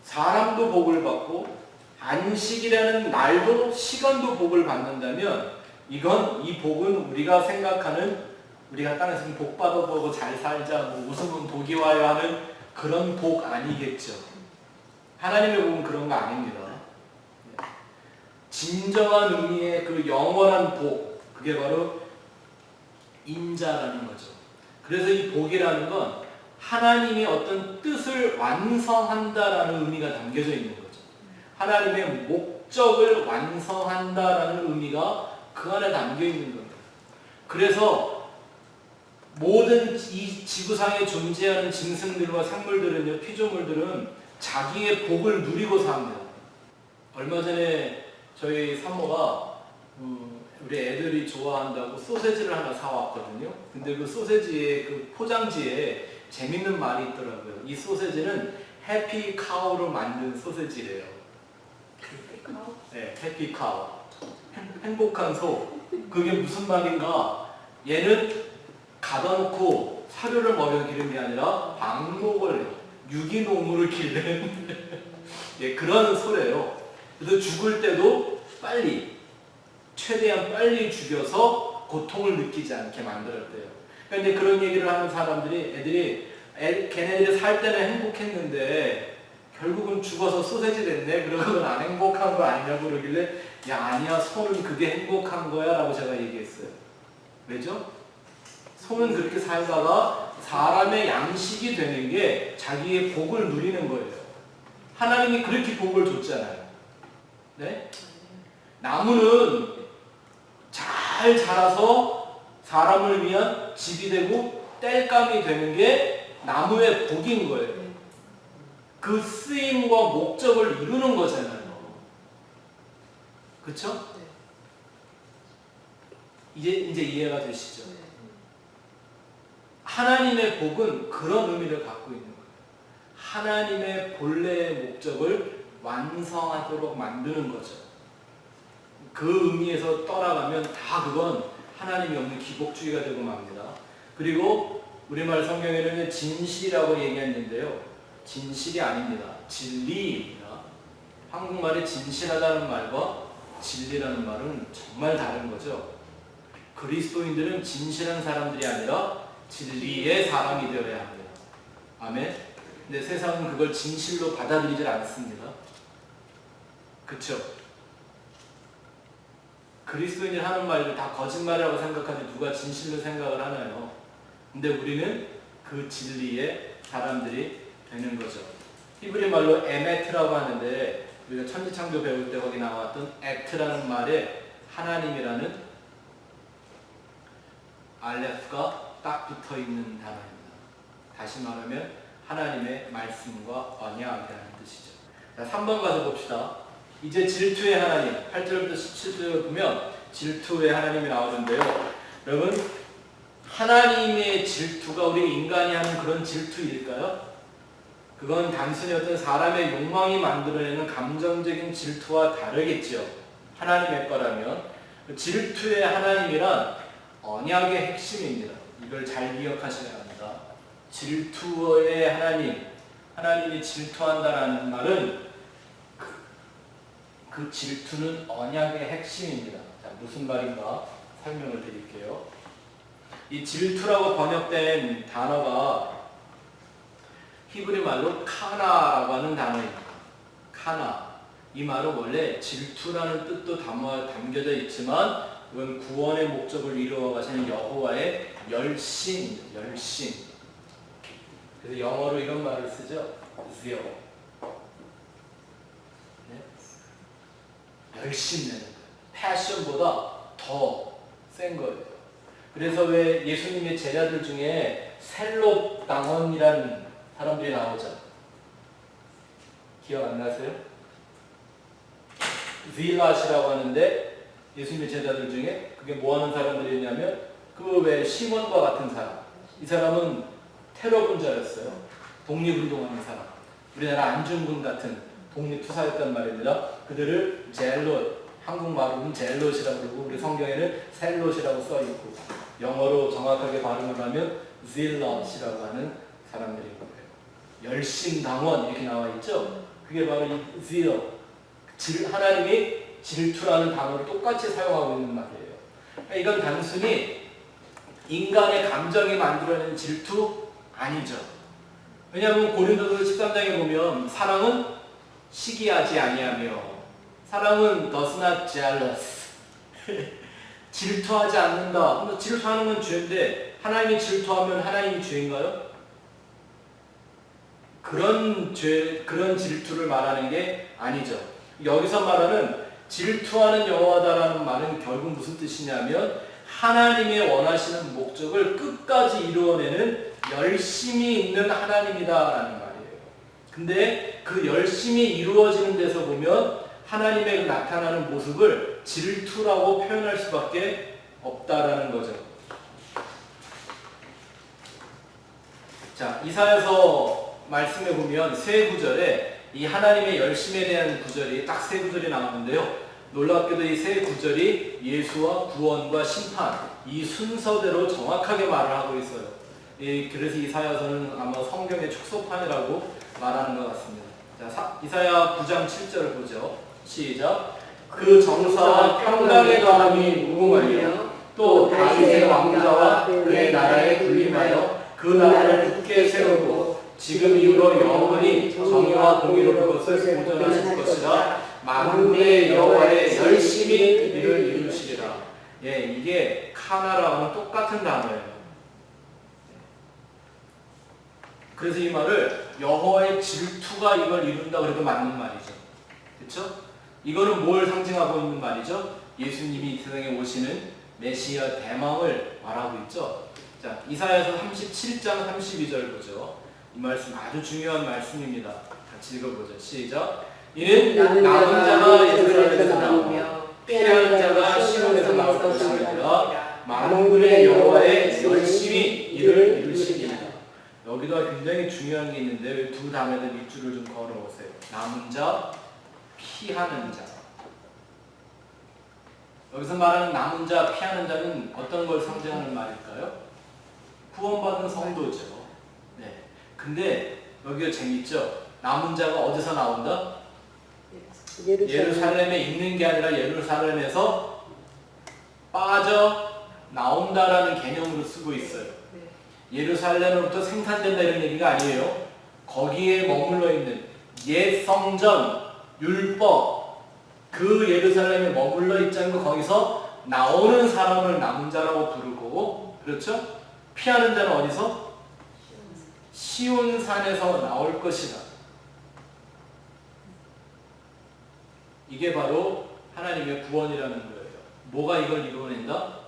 S1: 사람도 복을 받고 안식이라는 날도 시간도 복을 받는다면 이 복은 우리가 생각하는 우리가 땅에서 복 받아보고 잘 살자 뭐 웃으면 복이 와요 하는 그런 복 아니겠죠. 하나님의 복은 그런 거 아닙니다. 진정한 의미의 그 영원한 복, 그게 바로 인자라는 거죠. 그래서 이 복이라는 건 하나님이 어떤 뜻을 완성한다라는 의미가 담겨져 있는 거죠. 하나님의 목적을 완성한다라는 의미가 그 안에 담겨 있는 겁니다. 그래서 모든 이 지구상에 존재하는 짐승들과 생물들은요, 피조물들은 자기의 복을 누리고 삽니다. 얼마 전에 저희 사모가 우리 애들이 좋아한다고 소세지를 하나 사왔거든요. 근데 그 소세지의 그 포장지에 재밌는 말이 있더라고요. 이 소세지는 해피 카우로 만든 소세지래요. 네, 해피 카우. 행복한 소. 그게 무슨 말인가? 얘는 가다 놓고 사료를 먹여 기르는 게 아니라 방목을 유기농으로 기르는 예, 그런 소래요. 그래서 죽을 때도 최대한 빨리 죽여서 고통을 느끼지 않게 만들었대요. 그런데 그런 얘기를 하는 사람들이 걔네들이 살 때는 행복했는데 결국은 죽어서 소세지 됐네. 그러고는 안 행복한 거 아니냐고 그러길래 야 아니야 소는 그게 행복한 거야 라고 제가 얘기했어요. 왜죠? 소는 그렇게 살다가 사람의 양식이 되는 게 자기의 복을 누리는 거예요. 하나님이 그렇게 복을 줬잖아요. 네? 나무는 잘 자라서 사람을 위한 집이 되고 땔감이 되는 게 나무의 복인 거예요. 그 쓰임과 목적을 이루는 거잖아요. 그쵸? 이제 이해가 되시죠? 하나님의 복은 그런 의미를 갖고 있는 거예요. 하나님의 본래의 목적을 완성하도록 만드는 거죠. 그 의미에서 떠나가면 다 그건 하나님이 없는 기복주의가 되고 맙니다. 그리고 우리말 성경에는 진실이라고 얘기했는데요. 진실이 아닙니다. 진리입니다. 한국말에 진실하다는 말과 진리라는 말은 정말 다른 거죠. 그리스도인들은 진실한 사람들이 아니라 진리의 사람이 되어야 합니다. 아멘. 근데 세상은 그걸 진실로 받아들이질 않습니다. 그쵸? 그리스도인이 하는 말들 다 거짓말이라고 생각하지 누가 진실로 생각을 하나요? 근데 우리는 그 진리의 사람들이 되는 거죠. 히브리 말로 에메트라고 하는데 우리가 천지창조 배울 때 거기 나왔던 에트라는 말에 하나님이라는 알레프가 딱 붙어 있는 단어입니다. 다시 말하면 하나님의 말씀과 언약이라는 뜻이죠. 자, 3번 가서 봅시다. 이제 질투의 하나님, 8절부터 17절을 보면 질투의 하나님이 나오는데요. 여러분, 하나님의 질투가 우리 인간이 하는 그런 질투일까요? 그건 단순히 어떤 사람의 욕망이 만들어내는 감정적인 질투와 다르겠죠. 하나님의 거라면. 질투의 하나님이란 언약의 핵심입니다. 이걸 잘 기억하셔야 합니다. 질투의 하나님, 하나님이 질투한다라는 말은 그 질투는 언약의 핵심입니다. 자, 무슨 말인가 설명을 드릴게요. 이 질투라고 번역된 단어가 히브리 말로 카나라고 하는 단어입니다. 카나. 이 말은 원래 질투라는 뜻도 담겨져 있지만 이건 구원의 목적을 이루어 가시는 여호와의 열심입니다. 열심. 그래서 영어로 이런 말을 쓰죠. zeal. 네? 열심 내는 거예요. 패션보다 더 센 거예요. 그래서 왜 예수님의 제자들 중에 셀롯 당원이라는 사람들이 나오죠. 기억 안 나세요? 빌라시라고 하는데 예수님의 제자들 중에 그게 뭐 하는 사람들이냐면 그 왜 시몬과 같은 사람. 이 사람은 테러 분자였어요. 독립운동하는 사람. 우리나라 안중근 같은 독립투사였단 말입니다. 그들을 젤롯, 한국말로는 젤롯이라고 그러고 우리 성경에는 셀롯이라고 써있고 영어로 정확하게 발음을 하면 zealot이라고 하는 사람들인 거예요. 열심당원 이렇게 나와 있죠. 그게 바로 이 zeal, 하나님이 질투라는 단어를 똑같이 사용하고 있는 말이에요. 그러니까 이건 단순히 인간의 감정이 만들어내는 질투 아니죠. 왜냐하면 고린도서 13장에 보면 사랑은 시기하지 아니하며 사랑은 does not jealous 질투하지 않는다. 질투하는 건 죄인데 하나님이 질투하면 하나님이 죄인가요? 그런 질투를 말하는 게 아니죠. 여기서 말하는 질투하는 여호와다라는 말은 결국 무슨 뜻이냐면 하나님이 원하시는 목적을 끝까지 이루어내는 열심이 있는 하나님이다라는 말이에요. 근데 그 열심이 이루어지는 데서 보면 하나님의 나타나는 모습을 질투라고 표현할 수밖에 없다라는 거죠. 자, 이사야서 말씀에 보면 세 구절에 이 하나님의 열심에 대한 구절이 딱 세 구절이 나오는데요. 놀랍게도 이 세 구절이 예수와 구원과 심판 이 순서대로 정확하게 말을 하고 있어요. 그래서 이사야서는 아마 성경의 축소판이라고 말하는 것 같습니다. 자, 이사야 9장 7절을 보죠. 시작. 그 정사와 평강의 강함이 무궁하며 또 다윗의 왕자와 그의 나라에 군림하여 그 나라를 굳게 세우고 지금 이후로 영원히 정의와 공의로 그것을 보존하실 것이라. 만군의 여호와의 열심히 이를 이루시리라. 예, 이게 카나라고는 똑같은 단어예요. 그래서 이 말을 여호와의 질투가 이걸 이룬다 그래도 맞는 말이죠. 그렇죠? 이거는 뭘 상징하고 있는 말이죠? 예수님이 이 세상에 오시는 메시아 대망을 말하고 있죠. 자, 이사야서 37장 32절 보죠. 이 말씀 아주 중요한 말씀입니다. 같이 읽어보죠. 시작. 이는 남은 자가 예루살렘에서 나오며 피하는 자가 시온에서 나올 것이니라. 만군의 여호와의 열심히 이를 이루시리라. 여기가 굉장히 중요한 게 있는데 두 단어들 밑줄을 좀 걸어오세요. 남은 자, 피하는 자. 여기서 말하는 남은 자, 피하는 자는 어떤 걸 상징하는 말일까요? 구원받은 성도죠. 네. 근데 여기가 재밌죠? 남은 자가 어디서 나온다? 예루살렘에 있는 게 아니라 예루살렘에서 빠져 나온다라는 개념으로 쓰고 있어요. 예루살렘으로부터 생산된다 이런 얘기가 아니에요. 거기에 머물러 있는 옛 성전, 율법, 그 예루살렘에 머물러 있지 않고 거기서 나오는 사람을 남은 자라고 부르고, 그렇죠? 피하는 자는 어디서? 시온산에서 나올 것이다. 이게 바로 하나님의 구원이라는 거예요. 뭐가 이걸 이루어낸다?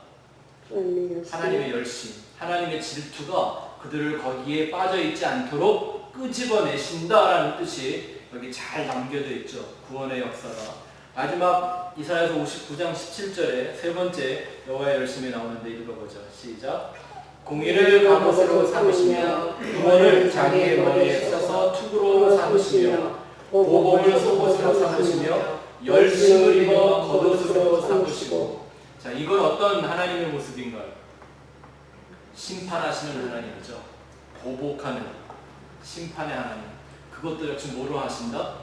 S1: 하나님의 열심, 하나님의 질투가 그들을 거기에 빠져있지 않도록 끄집어내신다라는 뜻이 여기 잘 남겨져 있죠. 구원의 역사가. 마지막 이사야서 59장 17절에 세 번째 여호와의 열심이 나오는데 읽어보죠. 시작. 공의를 갑옷으로 삼으시며 구원을 자기의 머리에 써서 투구로 삼으시며 보복을 속옷으로 삼으시며 열심을 입어 겉옷으로 삼으시고. 자, 이건 어떤 하나님의 모습인가요? 심판하시는 하나님이죠. 보복하는 심판의 하나님. 그것도 역시 뭐로 하신다?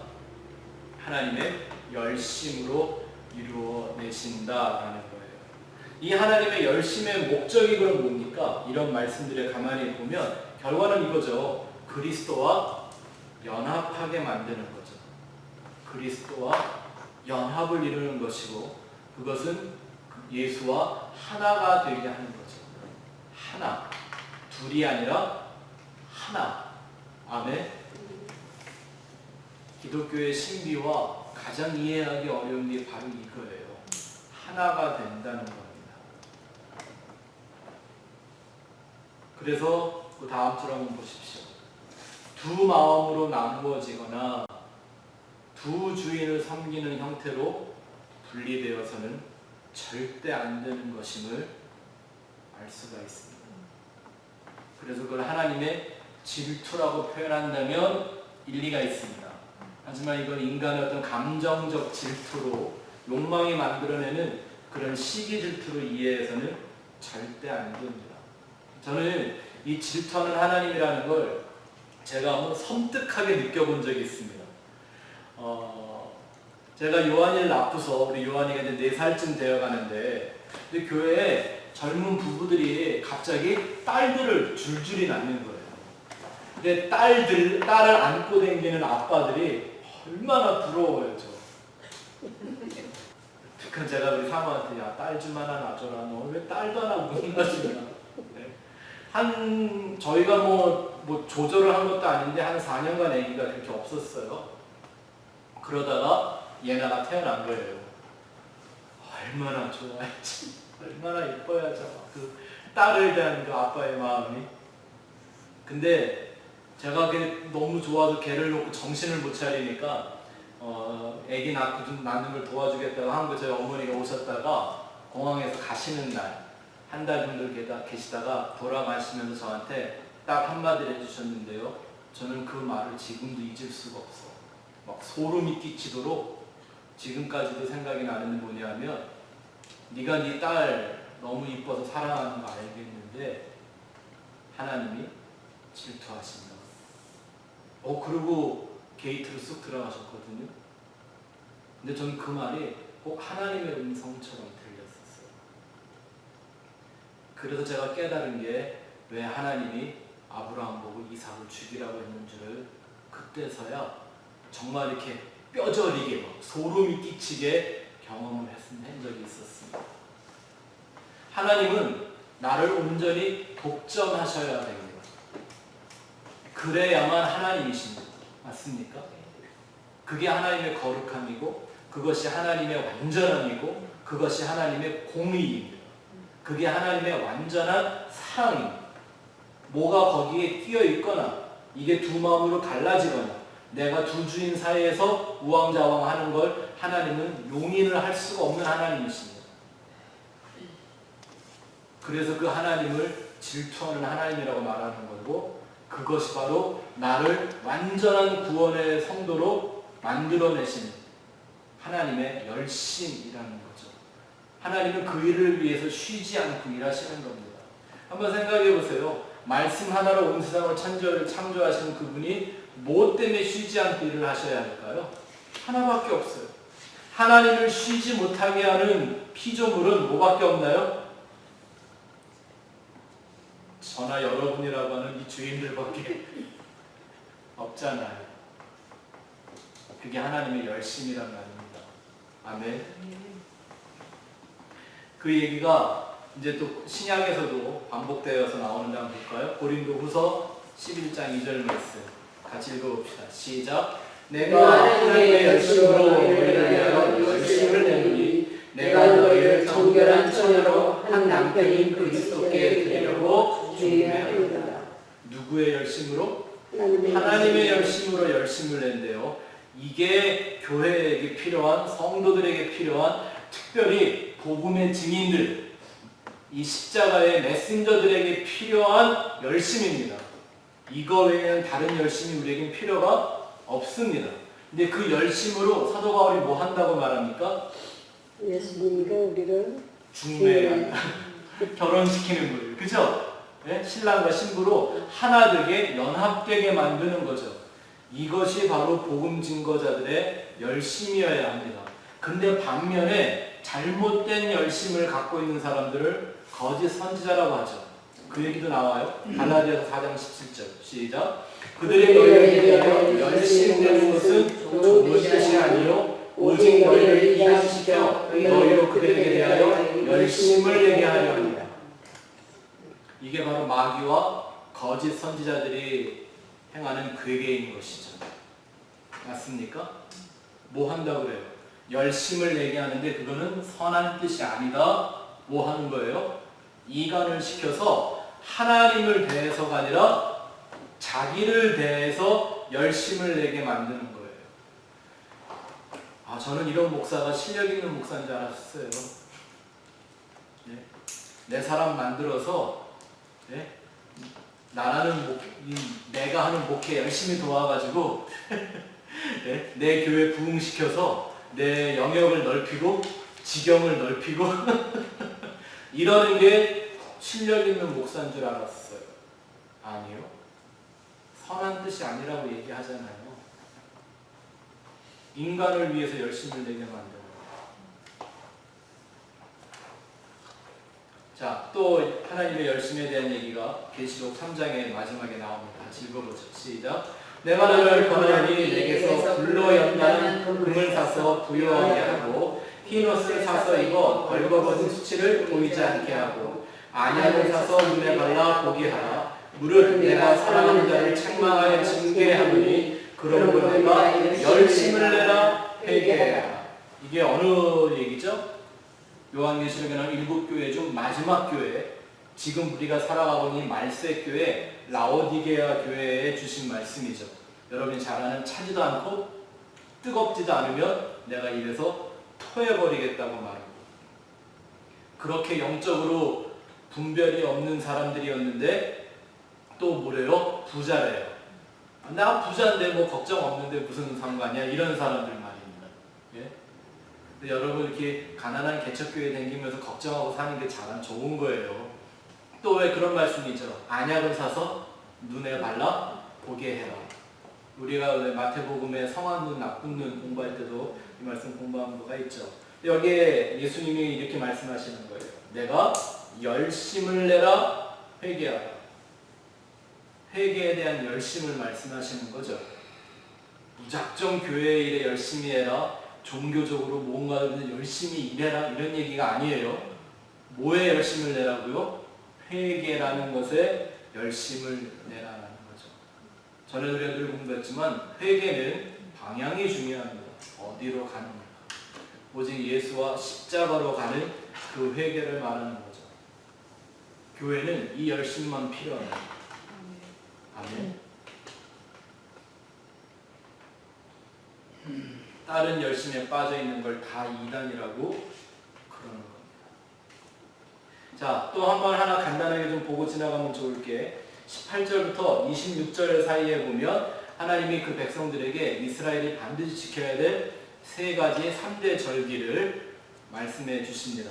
S1: 하나님의 열심으로 이루어내신다라는 거예요. 이 하나님의 열심의 목적이 그럼 뭡니까? 이런 말씀들을 가만히 보면 결과는 이거죠. 그리스도와 연합하게 만드는 거죠. 그리스도와 연합을 이루는 것이고, 그것은 예수와 하나가 되게 하는 거죠. 하나. 둘이 아니라 하나. 아멘. 기독교의 신비와 가장 이해하기 어려운 게 바로 이거예요. 하나가 된다는 겁니다. 그래서 그 다음 줄 한번 보십시오. 두 마음으로 나누어지거나 두 주인을 섬기는 형태로 분리되어서는 절대 안 되는 것임을 알 수가 있습니다. 그래서 그걸 하나님의 질투라고 표현한다면 일리가 있습니다. 하지만 이건 인간의 어떤 감정적 질투로, 욕망이 만들어내는 그런 시기 질투로 이해해서는 절대 안 됩니다. 저는 이 질투하는 하나님이라는 걸 제가 한번 섬뜩하게 느껴본 적이 있습니다. 제가 요한이를 낳고서 우리 요한이가 이제 4살쯤 되어 가는데, 근데 교회에 젊은 부부들이 갑자기 딸들을 줄줄이 낳는 거예요. 근데 딸을 안고 다니는 아빠들이 얼마나 부러워요, 저. 그건 제가 우리 사모한테, 야, 딸 좀 하나 놔줘라. 너 왜 딸도 하나 못 낳으시나? 저희가 뭐 조절을 한 것도 아닌데 한 4년간 아기가 그렇게 없었어요. 그러다가 예나가 태어난 거예요. 얼마나 좋아했지, 얼마나 예뻐야죠. 그 딸을 대한 그 아빠의 마음이. 근데 제가 너무 좋아서 걔를 놓고 정신을 못 차리니까 아기 낳는 걸 도와주겠다고 한국 저희 어머니가 오셨다가 공항에서 가시는 날 한 달 정도 계시다가 돌아가시면서 저한테 딱 한마디를 해주셨는데요. 저는 그 말을 지금도 잊을 수가 없어. 막 소름이 끼치도록 지금까지도 생각이 나는 게 뭐냐면, 네가 네 딸 너무 이뻐서 사랑하는 거 알겠는데 하나님이 질투하신다. 그리고 게이트로 쑥 들어가셨거든요. 근데 저는 그 말이 꼭 하나님의 음성처럼 들렸었어요. 그래서 제가 깨달은 게 왜 하나님이 아브라함 보고 이삭을 죽이라고 했는지를 그때서야 정말 이렇게 뼈저리게 막 소름이 끼치게 경험을 한 적이 있었습니다. 하나님은 나를 온전히 독점하셔야 됩니다. 그래야만 하나님이십니다. 맞습니까? 그게 하나님의 거룩함이고, 그것이 하나님의 완전함이고, 그것이 하나님의 공의입니다. 그게 하나님의 완전한 사랑입니다. 뭐가 거기에 끼어 있거나 이게 두 마음으로 갈라지거나 내가 두 주인 사이에서 우왕좌왕하는 걸 하나님은 용인을 할 수가 없는 하나님이십니다. 그래서 그 하나님을 질투하는 하나님이라고 말하는 거고, 그것이 바로 나를 완전한 구원의 성도로 만들어내신 하나님의 열심이라는 거죠. 하나님은 그 일을 위해서 쉬지 않고 일하시는 겁니다. 한번 생각해 보세요. 말씀 하나로 온 세상을 창조하시는 그분이 뭐 때문에 쉬지 않고 일을 하셔야 할까요? 하나밖에 없어요. 하나님을 쉬지 못하게 하는 피조물은 뭐밖에 없나요? 저나 여러분이라고 하는 이 주인들밖에 없잖아요. 그게 하나님의 열심이란 말입니다. 아멘. 그 얘기가 이제 또 신약에서도 반복되어서 나오는데 한번 볼까요? 고린도후서 11장 2절 말씀 같이 읽어봅시다. 시작. 내가 하나님의 열심으로 너희를 위하여 열심을 내노니 내가 너희를 정결한 처녀로 한 남편인 그리스도께 드리려고 준비하노라. 누구의 열심으로? 하나님의 열심으로 열심을 낸대요. 이게 교회에게 필요한, 성도들에게 필요한, 특별히 복음의 증인들, 이 십자가의 메신저들에게 필요한 열심입니다. 이거 외에는 다른 열심이 우리에겐 필요가 없습니다. 근데 그 열심으로 사도 바울이 뭐 한다고 말합니까?
S2: 예수님과 우리를
S1: 중매한다. 결혼시키는 거예요. 그죠? 네? 신랑과 신부로 하나 되게 연합되게 만드는 거죠. 이것이 바로 복음 증거자들의 열심이어야 합니다. 근데 반면에 잘못된 열심을 갖고 있는 사람들을 거짓 선지자라고 하죠. 그 얘기도 나와요. 갈라디아서 4장 17절 시작. 그들이 너희를 위하여 열심내는 것은 좋은 뜻이 아니요 오직 너희를 이해시켜 너희로 그들에게 대하여 열심을 내게 하려 합니다. 이게 바로 마귀와 거짓 선지자들이 행하는 괴계인 것이죠. 맞습니까? 뭐 한다고 그래요? 열심을 내게 하는데 그거는 선한 뜻이 아니다. 뭐 하는 거예요? 이간을 시켜서 하나님을 대해서가 아니라 자기를 대해서 열심을 내게 만드는 거예요. 아, 저는 이런 목사가 실력 있는 목사인 줄 알았어요. 네? 내 사람 만들어서 네? 내가 하는 목회 열심히 도와가지고 네? 내 교회 부흥시켜서 내 영역을 넓히고 지경을 넓히고 이러는 게 실력 있는 목사인 줄 알았어요. 아니요. 선한 뜻이 아니라고 얘기하잖아요. 인간을 위해서 열심을 내게 만들어요. 자, 또 하나님의 열심에 대한 얘기가 계시록 3장의 마지막에 나옵니다. 같이 읽어보죠. 시작. 내가 너를 권하니 내게서 불로 연다는 금을 사서 부유하게 하고 흰 옷을 사서 입어 벌거벗은 수치를 보이지 않게 하고 안약을 사서 눈에 발라 보게 하라. 무릇 내가 사랑하는 자를 책망하여 징계하노니 그러므로 내가 열심을 내라 회개해라. 이게 어느 얘기죠? 요한계시록에는 7교회 중 마지막 교회, 지금 우리가 살아가고 있는 말세 교회, 라오디게아 교회에 주신 말씀이죠. 여러분이 잘 아는 차지도 않고 뜨겁지도 않으면 내가 입에서 토해버리겠다고 말합니다. 그렇게 영적으로 분별이 없는 사람들이었는데 또 뭐래요? 부자래요. 나 부자인데 뭐 걱정 없는데 무슨 상관이야? 이런 사람들 말입니다. 예? 근데 여러분 이렇게 가난한 개척교회 다니면서 걱정하고 사는 게 잘 좋은 거예요. 또 왜 그런 말씀이 있죠? 안약을 사서 눈에 발라 보게 해라. 우리가 왜 마태복음에 성한 눈, 나쁜 눈 공부할 때도 이 말씀 공부한 거가 있죠. 여기에 예수님이 이렇게 말씀하시는 거예요. 내가 열심을 내라 회개하라. 회개에 대한 열심을 말씀하시는 거죠. 무작정 교회 일에 열심히 해라. 종교적으로 뭔가 열심히 일해라. 이런 얘기가 아니에요. 뭐에 열심을 내라고요? 회개라는 것에 열심을 내라는 거죠. 전에도 늘 공부했지만 회개는 방향이 중요합니다. 어디로 가는가. 오직 예수와 십자가로 가는 그 회개를 말하는 거죠. 교회는 이 열심만 필요합니다. 아멘. 다른 열심에 빠져 있는 걸 다 이단이라고 그러는 겁니다. 자, 또 한 번 하나 간단하게 좀 보고 지나가면 좋을게. 18절부터 26절 사이에 보면 하나님이 그 백성들에게 이스라엘이 반드시 지켜야 될 세 가지의 3대 절기를 말씀해 주십니다.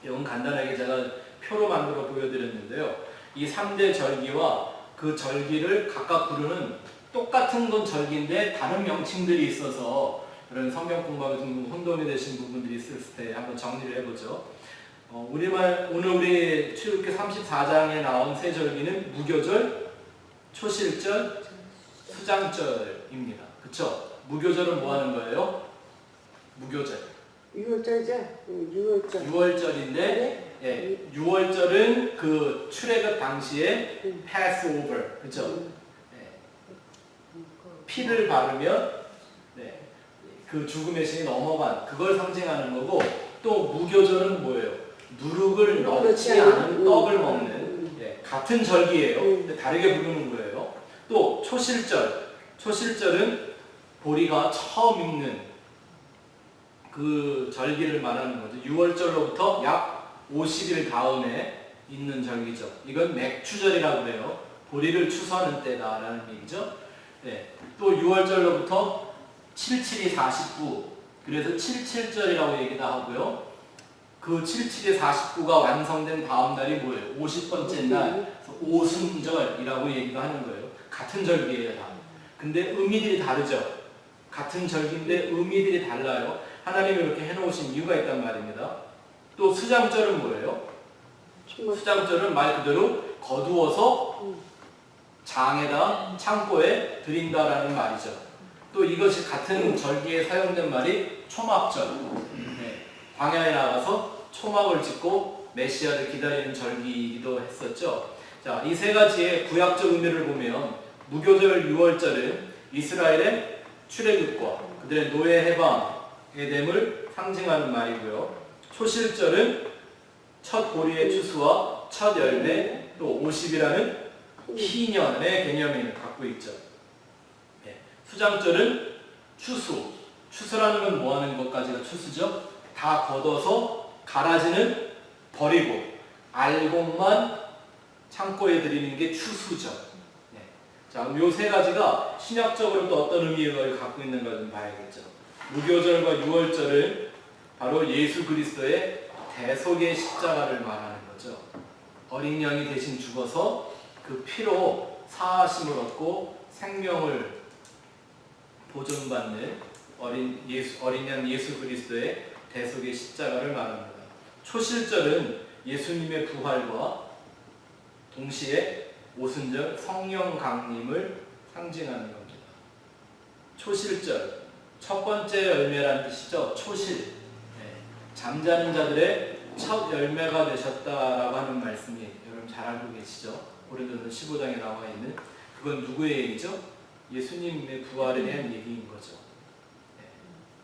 S1: 이건 간단하게 제가 표로 만들어 보여드렸는데요. 이 3대 절기와 그 절기를 각각 부르는 똑같은 건 절기인데 다른 명칭들이 있어서 그런 성경 공부하고 좀 혼돈이 되신 부분들이 있을 때 한번 정리를 해보죠. 오늘 우리 출애굽기 34장에 나온 세 절기는 무교절, 초실절, 수장절입니다. 그쵸? 무교절은 뭐 하는 거예요? 무교절.
S2: 6월절이죠? 6월절.
S1: 6월절인데 예, 6월절은 그 출애굽 당시에 Passover, 그렇죠? 예, 피를 바르면 네, 그 죽음의 신이 넘어간 그걸 상징하는 거고, 또 무교절은 뭐예요? 누룩을 넣지 않은 떡을 먹는 같은 절기예요. 근데 다르게 부르는 거예요. 또 초실절, 초실절은 보리가 처음 익는 그 절기를 말하는 거죠. 6월절로부터 약 50일 다음에 있는 절기죠. 이건 맥추절이라고 그래요. 보리를 추수하는 때다라는 얘기죠. 네. 또 6월절로부터 77이 49, 그래서 77절이라고 얘기도 하고요. 그 77이 49가 완성된 다음 날이 뭐예요? 50번째 날, 오순절이라고 얘기도 하는 거예요. 같은 절기예요, 다. 근데 의미들이 다르죠. 같은 절기인데 의미들이 달라요. 하나님이 이렇게 해놓으신 이유가 있단 말입니다. 또 수장절은 뭐예요? 수장절은 말 그대로 거두어서 장에다 창고에 드린다라는 말이죠. 또 이것이 같은 절기에 사용된 말이 초막절. 네. 광야에 나가서 초막을 짓고 메시아를 기다리는 절기이기도 했었죠. 자, 이 세 가지의 구약적 의미를 보면 무교절 6월절은 이스라엘의 출애굽과 그들의 노예 해방의 됨을 상징하는 말이고요. 초실절은 첫 보리의 추수와 첫 열매, 또 50이라는 희년의 개념을 갖고 있죠. 네. 수장절은 추수. 추수라는 건 뭐 하는 것까지가 추수죠? 다 걷어서 가라지는 버리고 알곡만 창고에 들이는 게 추수죠. 네. 자, 요 세 가지가 신약적으로 또 어떤 의미를 갖고 있는가 좀 봐야겠죠. 무교절과 6월절은 바로 예수 그리스도의 대속의 십자가를 말하는 거죠. 어린 양이 대신 죽어서 그 피로 사하심을 얻고 생명을 보존받는 어린 양 예수 그리스도의 대속의 십자가를 말합니다. 초실절은 예수님의 부활과 동시에 오순절 성령 강림을 상징하는 겁니다. 초실절, 첫 번째 열매라는 뜻이죠. 초실, 네. 잠자는 자들의 첫 열매가 되셨다라고 하는 말씀이 여러분 잘 알고 계시죠? 고린도서 15장에 나와 있는, 그건 누구의 얘기죠? 예수님의 부활에 대한 얘기인 거죠. 네.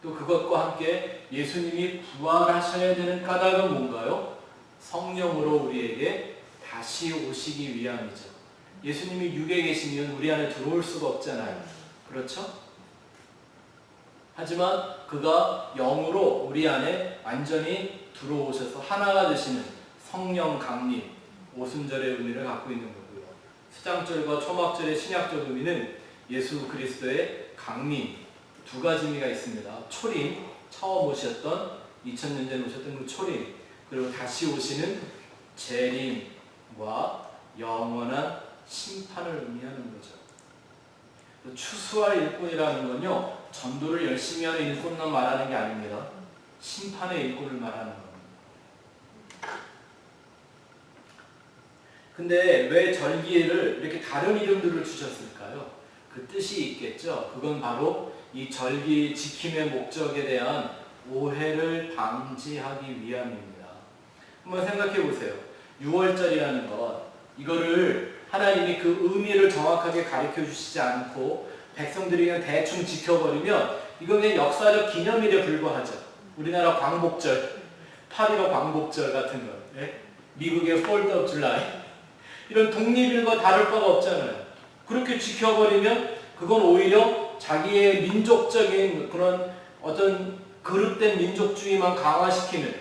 S1: 또 그것과 함께 예수님이 부활하셔야 되는 까닭은 뭔가요? 성령으로 우리에게 다시 오시기 위함이죠. 예수님이 육에 계시면 우리 안에 들어올 수가 없잖아요. 그렇죠? 하지만 그가 영으로 우리 안에 완전히 들어오셔서 하나가 되시는 성령 강림, 오순절의 의미를 갖고 있는 거고요. 수장절과 초막절의 신약적 의미는 예수 그리스도의 강림, 두 가지 의미가 있습니다. 초림, 처음 오셨던 2000년 전에 오셨던 그 초림, 그리고 다시 오시는 재림과 영원한 심판을 의미하는 거죠. 추수할 일꾼이라는 건요, 전도를 열심히 하는 일꾼만 말하는 게 아닙니다. 심판의 일꾼을 말하는 겁니다. 근데 왜 절기를 이렇게 다른 이름들을 주셨을까요? 그 뜻이 있겠죠. 그건 바로 이 절기 지킴의 목적에 대한 오해를 방지하기 위함입니다. 한번 생각해 보세요. 6월절이라는 것, 이거를 하나님이 그 의미를 정확하게 가르쳐 주시지 않고 백성들이 그냥 대충 지켜버리면 이건 그냥 역사적 기념일에 불과하죠. 우리나라 광복절, 8.15 광복절 같은 거, 예? 미국의 4th of July, 이런 독립일과 다를 바가 없잖아요. 그렇게 지켜버리면 그건 오히려 자기의 민족적인 그런 어떤 그릇된 민족주의만 강화시키는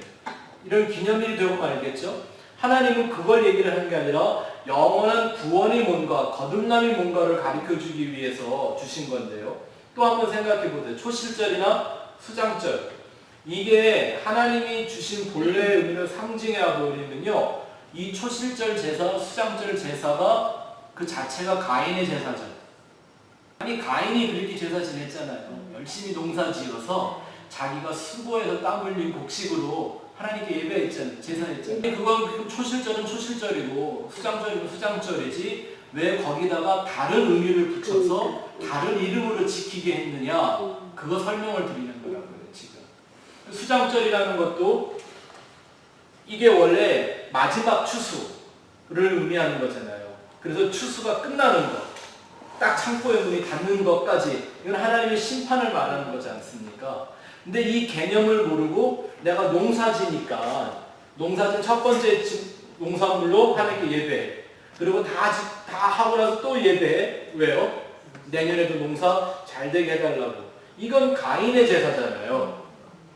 S1: 이런 기념일이 되고 말겠죠. 하나님은 그걸 얘기를 하는 게 아니라 영원한 구원이 뭔가, 거듭남이 뭔가를 가르쳐주기 위해서 주신 건데요. 또 한번 생각해 보세요. 초실절이나 수장절, 이게 하나님이 주신 본래의 의미를 상징해 버리면요, 이 초실절 제사, 수장절 제사가 그 자체가 가인의 제사죠. 아니, 가인이 그렇게 제사 지냈잖아요. 열심히 농사 지어서 자기가 수고해서 땀 흘린 곡식으로 하나님께 예배했잖아요. 제사했잖아요. 그건 초실절은 초실절이고 수장절이고 수장절이지 왜 거기다가 다른 의미를 붙여서 다른 이름으로 지키게 했느냐, 그거 설명을 드리는 거라고요. 지금 수장절이라는 것도 이게 원래 마지막 추수를 의미하는 거잖아요. 그래서 추수가 끝나는 것, 딱 창고의 문이 닫는 것까지 이건 하나님의 심판을 말하는 거지 않습니까? 근데 이 개념을 모르고 내가 농사지니까 농사진 첫 번째 농산물로 하나님께 예배해. 그리고 다 하고 나서 또 예배해. 왜요? 내년에도 농사 잘 되게 해달라고. 이건 가인의 제사잖아요.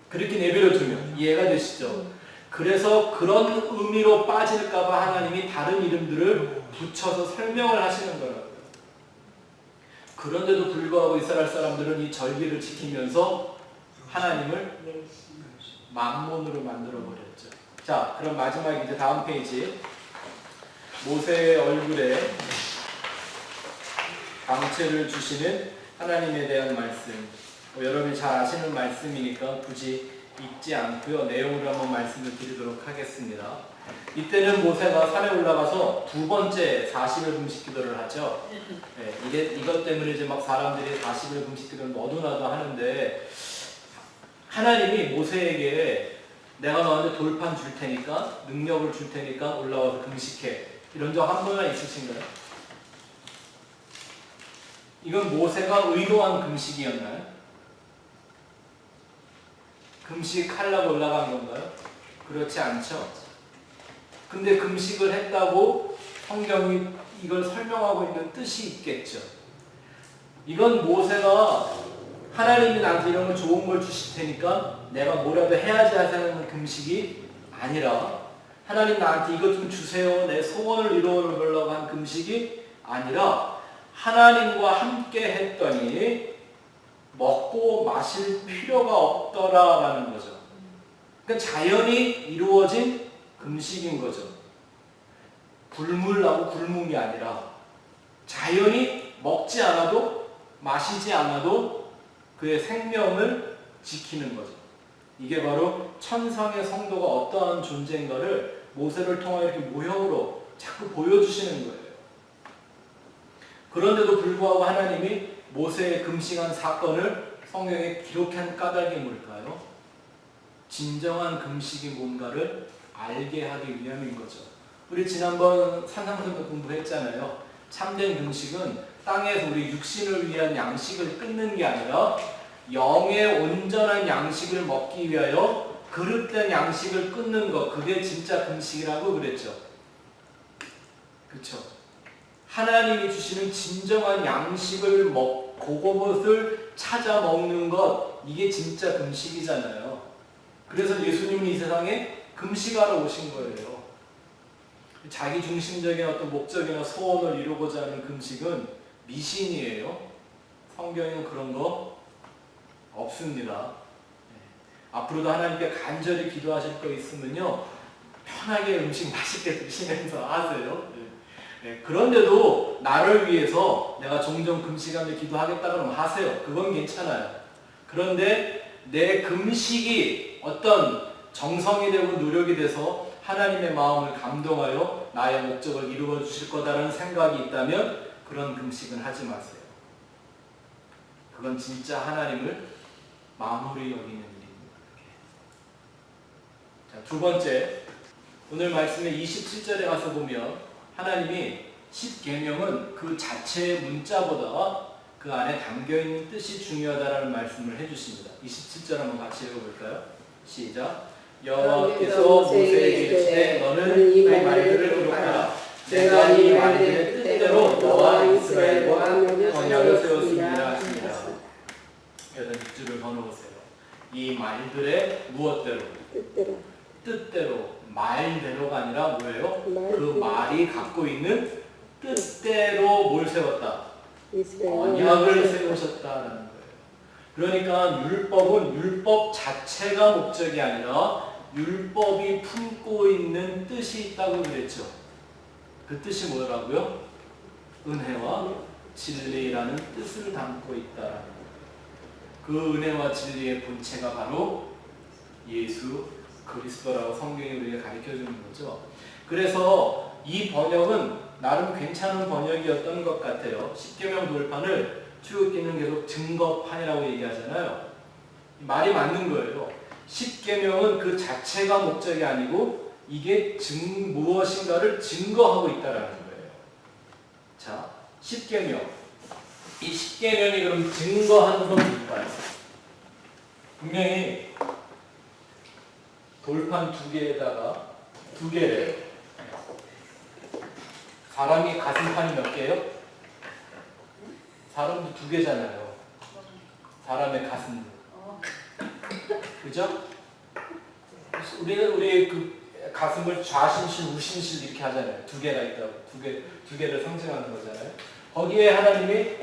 S1: 그렇게 내버려 두면 이해가 되시죠? 그래서 그런 의미로 빠질까봐 하나님이 다른 이름들을 붙여서 설명을 하시는 거라고요. 그런데도 불구하고 이스라엘 사람들은 이 절기를 지키면서 하나님을 만몬으로 만들어버렸죠. 자, 그럼 마지막 이제 다음 페이지. 모세의 얼굴에 방체를 주시는 하나님에 대한 말씀. 여러분이 잘 아시는 말씀이니까 굳이 읽지 않고요. 내용을 한번 말씀을 드리도록 하겠습니다. 이때는 모세가 산에 올라가서 두 번째 40일 금식 기도를 하죠. 네, 이것 때문에 이제 막 사람들이 40일 금식 기도를 너도나도 하는데 하나님이 모세에게 내가 너한테 돌판 줄 테니까 능력을 줄 테니까 올라와서 금식해. 이런 적 한 번이나 있으신가요? 이건 모세가 의도한 금식이었나요? 금식하려고 올라간 건가요? 그렇지 않죠. 근데 금식을 했다고 성경이 이걸 설명하고 있는 뜻이 있겠죠. 이건 모세가 하나님이 나한테 이런 거 좋은 걸 주실 테니까 내가 뭐라도 해야지 하는 금식이 아니라 하나님 나한테 이것 좀 주세요. 내 소원을 이루어보려고 한 금식이 아니라 하나님과 함께 했더니 먹고 마실 필요가 없더라라는 거죠. 그러니까 자연이 이루어진 금식인 거죠. 굶으려고 굶음이 아니라 자연이 먹지 않아도 마시지 않아도 그의 생명을 지키는 거죠. 이게 바로 천상의 성도가 어떠한 존재인가를 모세를 통하여 이렇게 모형으로 자꾸 보여주시는 거예요. 그런데도 불구하고 하나님이 모세의 금식한 사건을 성경에 기록한 까닭이 뭘까요? 진정한 금식이 뭔가를 알게 하기 위함인 거죠. 우리 지난번 산상수도 공부했잖아요. 참된 금식은 땅에서 우리 육신을 위한 양식을 끊는 게 아니라 영의 온전한 양식을 먹기 위하여 그릇된 양식을 끊는 것, 그게 진짜 금식이라고 그랬죠. 그렇죠? 하나님이 주시는 진정한 양식을 그것을 찾아 먹는 것, 이게 진짜 금식이잖아요. 그래서 예수님이 이 세상에 금식하러 오신 거예요. 자기 중심적인 어떤 목적이나 소원을 이루고자 하는 금식은 미신이에요. 성경에는 그런 거 없습니다. 앞으로도 하나님께 간절히 기도하실 거 있으면요, 편하게 음식 맛있게 드시면서 하세요. 그런데도 나를 위해서 내가 종종 금식하며 기도하겠다 그러면 하세요. 그건 괜찮아요. 그런데 내 금식이 어떤 정성이 되고 노력이 돼서 하나님의 마음을 감동하여 나의 목적을 이루어 주실 거다라는 생각이 있다면 그런 금식은 하지 마세요. 그건 진짜 하나님을 마무리 여기는 일입니다. 자, 두 번째, 오늘 말씀의 27절에 가서 보면 하나님이 10계명은 그 자체의 문자보다 그 안에 담겨있는 뜻이 중요하다라는 말씀을 해주십니다. 27절 한번 같이 읽어볼까요? 시작. 여호와께서 모세에게 이르시되 너는 이 말들을 기록하라. 내가 이 말들의 뜻대로 너와 이스라엘과 언약을 세웠습니다 하십니다. 여러분 6줄을 번호보세요. 이 말들의 무엇대로? 뜻대로. 말대로가 아니라 뭐예요? 그 말이 갖고 있는 뜻대로 뭘 세웠다? 언약을 세우셨다라는 거예요. 그러니까 율법은 율법 자체가 목적이 아니라 율법이 품고 있는 뜻이 있다고 그랬죠. 그 뜻이 뭐라고요? 은혜와 진리라는 뜻을 담고 있다라는 거예요. 그 은혜와 진리의 본체가 바로 예수 그리스도라고 성경이 우리에게 가르쳐주는 거죠. 그래서 이 번역은 나름 괜찮은 번역이었던 것 같아요. 십계명 돌판을 출애굽기는 계속 증거판이라고 얘기하잖아요. 말이 맞는 거예요. 십계명은 그 자체가 목적이 아니고 이게 무엇인가를 증거하고 있다라는 거예요. 자, 십계명. 이 십계명이 그럼 증거하는 건 뭘까요? 분명히 돌판 두 개에다가 두 개를 사람이 가슴판이 몇 개예요? 사람도 두 개잖아요. 사람의 가슴. 그죠? 우리 그 가슴을 좌심실, 우심실 이렇게 하잖아요. 두 개가 있다고. 두 개를 상징하는 거잖아요. 거기에 하나님이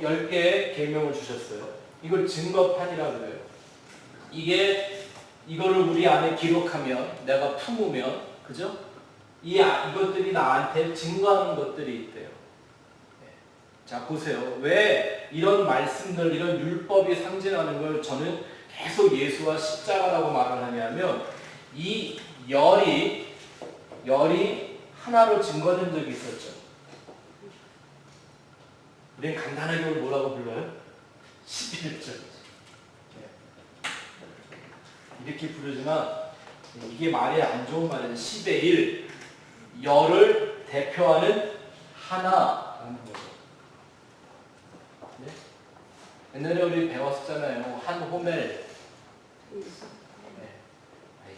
S1: 10개의 계명을 주셨어요. 이걸 증거판이라고 해요. 이거를 우리 안에 기록하면, 내가 품으면, 그죠? 이것들이 나한테 증거하는 것들이 있대요. 자, 보세요. 왜 이런 말씀들, 이런 율법이 상징하는 걸 저는 계속 예수와 십자가라고 말을 하냐면, 이 열이 하나로 증거된 적이 있었죠. 우리는 간단하게 뭐라고 불러요? 11절. 이렇게 부르지만 이게 말이 안 좋은 말이에요. 10의 1. 열을 대표하는 하나라는 거죠. 네? 옛날에 우리 배웠었잖아요. 한 호멜.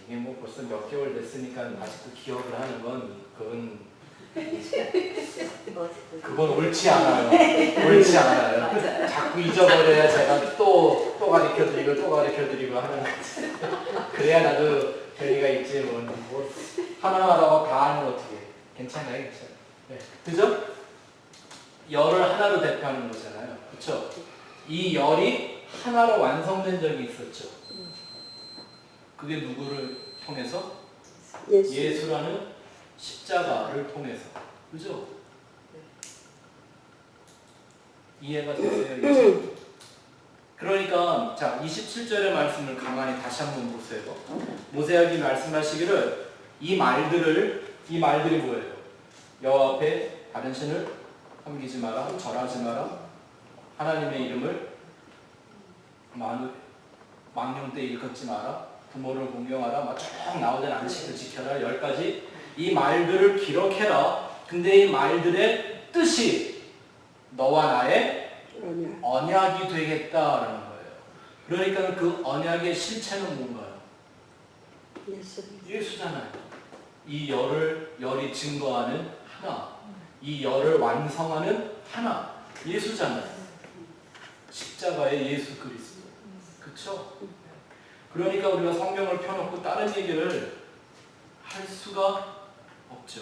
S1: 이게 뭐 벌써 몇 개월 됐으니까 아직도 기억을 하는 건 그건 옳지 않아요. 옳지 않아요. 자꾸 잊어버려야 제가 또 가르쳐드리고 하는 거지. 그래야 나도 재미가 있지. 뭐 하나하나가 다 하는 어떻게 괜찮아요. 네. 그죠? 열을 하나로 대표하는 거잖아요. 그렇죠? 이 열이 하나로 완성된 적이 있었죠. 그게 누구를 통해서? 예수라는 십자가를 통해서. 그죠? 이해가 되세요? 그러니까 자 27절의 말씀을 가만히 다시 한번 보세요. 모세에게 말씀하시기를 이 말들이 뭐예요? 여호와 앞에 다른 신을 섬기지 마라, 절하지 마라, 하나님의 이름을 망령 때 일컫지 마라, 부모를 공경하라, 막 쭉 나오던 안식을 지켜라, 10가지 이 말들을 기록해라. 근데 이 말들의 뜻이 너와 나의 언약이 되겠다라는 거예요. 그러니까 그 언약의 실체는 뭔가요? 예수잖아요. 이 열이 증거하는 하나, 이 열을 완성하는 하나, 예수잖아요. 십자가의 예수 그리스도. 그렇죠? 그러니까 우리가 성경을 펴놓고 다른 얘기를 할 수가 없죠.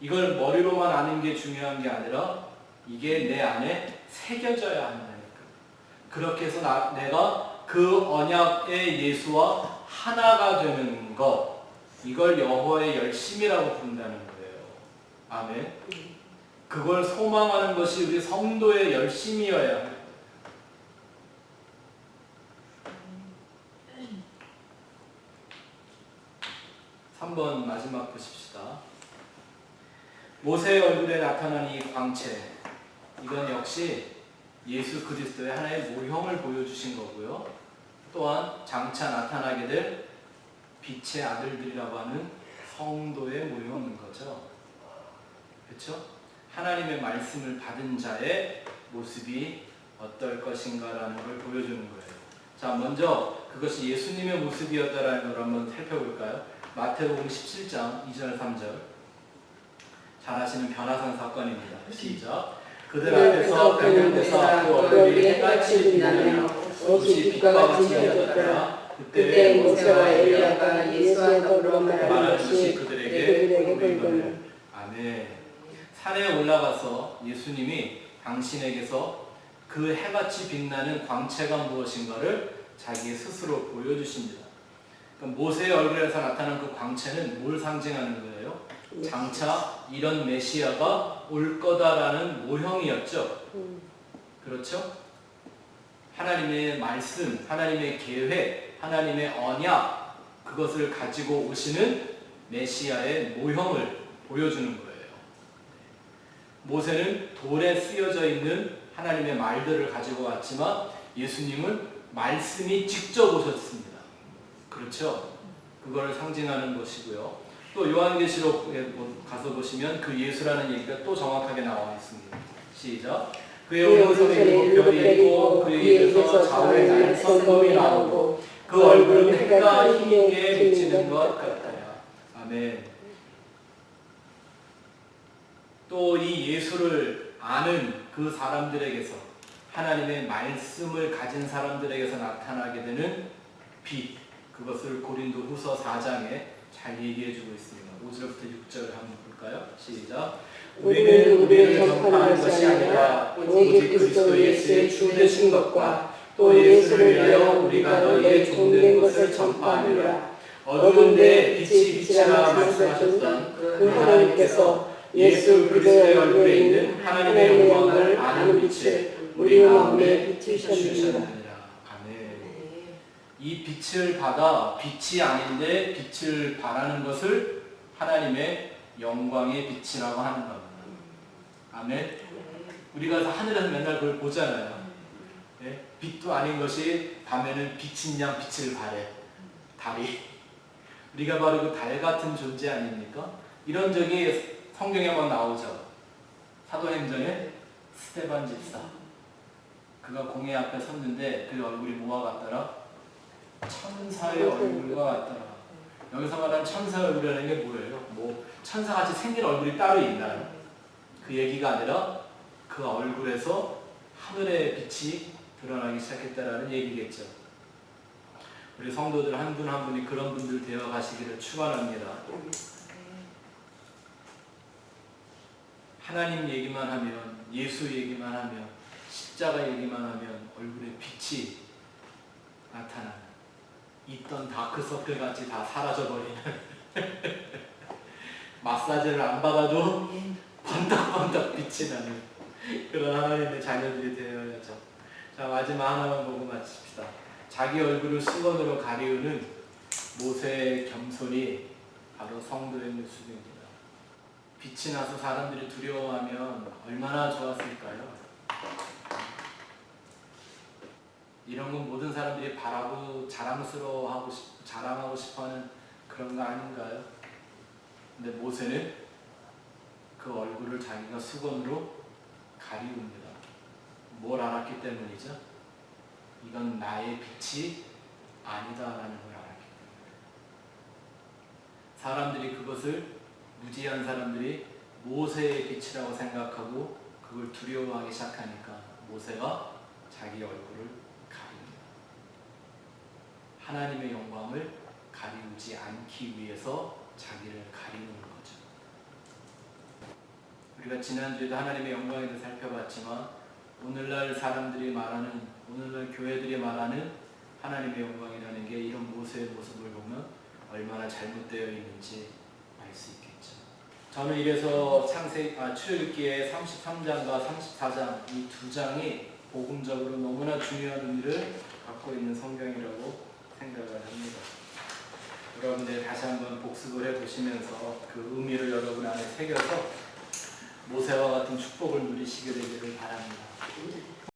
S1: 이걸 머리로만 아는 게 중요한 게 아니라 이게 내 안에 새겨져야 한다니까. 그렇게 해서 내가 그 언약의 예수와 하나가 되는 것, 이걸 여호와의 열심이라고 부른다는 거예요. 아멘. 그걸 소망하는 것이 우리 성도의 열심이어야 해요. 3번 마지막 보십시다. 모세의 얼굴에 나타난 이 광채, 이건 역시 예수 그리스도의 하나의 모형을 보여주신 거고요. 또한 장차 나타나게 될 빛의 아들들이라고 하는 성도의 모형인 거죠. 그렇죠? 하나님의 말씀을 받은 자의 모습이 어떨 것인가라는 걸 보여주는 거예요. 자, 먼저 그것이 예수님의 모습이었다라는 걸 한번 살펴볼까요? 마태복음 17장 2절 3절. 잘 아시는 변화산 사건입니다. 시작. 그들 앞에서 변명되사 그 얼굴이 해같이 빛나며 옷이 빛과 같이 해졌더라. 그때 모세와 엘리야가 예수와 더불어 말하는 것이 그들에게 보이거늘. 아멘. 산에 올라가서 예수님이 당신에게서 그 해같이 빛나는 광채가 무엇인가를 자기 스스로 보여주십니다. 그러니까 모세의 얼굴에서 나타난 그 광채는 뭘 상징하는 거예요? 장차 이런 메시아가 올 거다라는 모형이었죠. 그렇죠? 하나님의 말씀, 하나님의 계획, 하나님의 언약, 그것을 가지고 오시는 메시아의 모형을 보여주는 거예요. 모세는 돌에 쓰여져 있는 하나님의 말들을 가지고 왔지만 예수님은 말씀이 직접 오셨습니다. 그렇죠? 그 그거를 상징하는 것이고요. 또 요한계시록에 가서 보시면 그 예수라는 얘기가 또 정확하게 나와 있습니다. 시작. 그의 오른손에 일곱 별이 있고 그의 입에서 좌우에 날 성검이 나오고 그 얼굴은 해가 힘있게 비치는 것 같아요. 아멘. 또 이 예수를 아는 그 사람들에게서 하나님의 말씀을 가진 사람들에게서 나타나게 되는 빛, 그것을 고린도 후서 4장에 잘 얘기해 주고 있습니다. 5절부터 6절 한번 볼까요? 시작. 우리는 우리를 전파하는 것이 아니라 오직 그리스도 예수의 주되신 것과 또 예수를 위하여 우리가 너희에게 종된 것을 전파하느라. 어두운데 빛이 빛이라 말씀하셨던 그 하나님께서 예수 그리스도의 얼굴에 있는 하나님의 영광을 아는 빛을 우리 마음에 비추셨느니라. 아멘. 이 빛을 받아 빛이 아닌데 빛을 발하는 것을 하나님의 영광의 빛이라고 하는 겁니다. 아멘. 우리가 하늘에서 맨날 그걸 보잖아요. 네? 빛도 아닌 것이 밤에는 빛인 양 빛을 발해. 달이. 우리가 바로 그 달 같은 존재 아닙니까? 이런 적이 성경에 한번 나오죠. 사도행전에 스데반 집사. 그가 공회 앞에 섰는데 그 얼굴이 뭐와 같더라? 천사의 얼굴과 같더라. 여기서 말하는 천사의 얼굴이라는 게 뭐예요? 뭐 천사같이 생긴 얼굴이 따로 있나요? 그 얘기가 아니라 그 얼굴에서 하늘의 빛이 드러나기 시작했다라는 얘기겠죠. 우리 성도들 한 분 한 분이 그런 분들 되어 가시기를 축원합니다. 하나님 얘기만 하면, 예수 얘기만 하면, 십자가 얘기만 하면 얼굴에 빛이 나타나는, 있던 다크서클 같이 다 사라져버리는 마사지를 안 받아도 번덕번덕 빛이 나는 그런 하나님의 자녀들이 되어야죠. 자, 마지막 하나만 보고 마칩시다. 자기 얼굴을 수건으로 가리우는 모세의 겸손이 바로 성도의 모습입니다. 빛이 나서 사람들이 두려워하면 얼마나 좋았을까요? 이런 건 모든 사람들이 바라고 자랑하고 싶어하는 그런 거 아닌가요? 근데 모세는 그 얼굴을 자기가 수건으로 가리웁니다. 뭘 알았기 때문이죠? 이건 나의 빛이 아니다라는 걸 알았기 때문에. 사람들이 그것을, 무지한 사람들이 모세의 빛이라고 생각하고 그걸 두려워하기 시작하니까 모세가 자기 얼굴을 가립니다. 하나님의 영광을 가리우지 않기 위해서 자기를 가리는 거죠. 우리가 지난주에도 하나님의 영광에 대해 살펴봤지만 오늘날 사람들이 말하는, 오늘날 교회들이 말하는 하나님의 영광이라는 게 이런 모세의 모습을 보면 얼마나 잘못되어 있는지 알 수 있겠죠. 저는 이래서 출애굽기의 33장과 34장 이 두 장이 복음적으로 너무나 중요한 의미를 갖고 있는 성경이라고 생각을 합니다. 여러분들 다시 한번 복습을 해보시면서 그 의미를 여러분 안에 새겨서 모세와 같은 축복을 누리시게 되기를 바랍니다.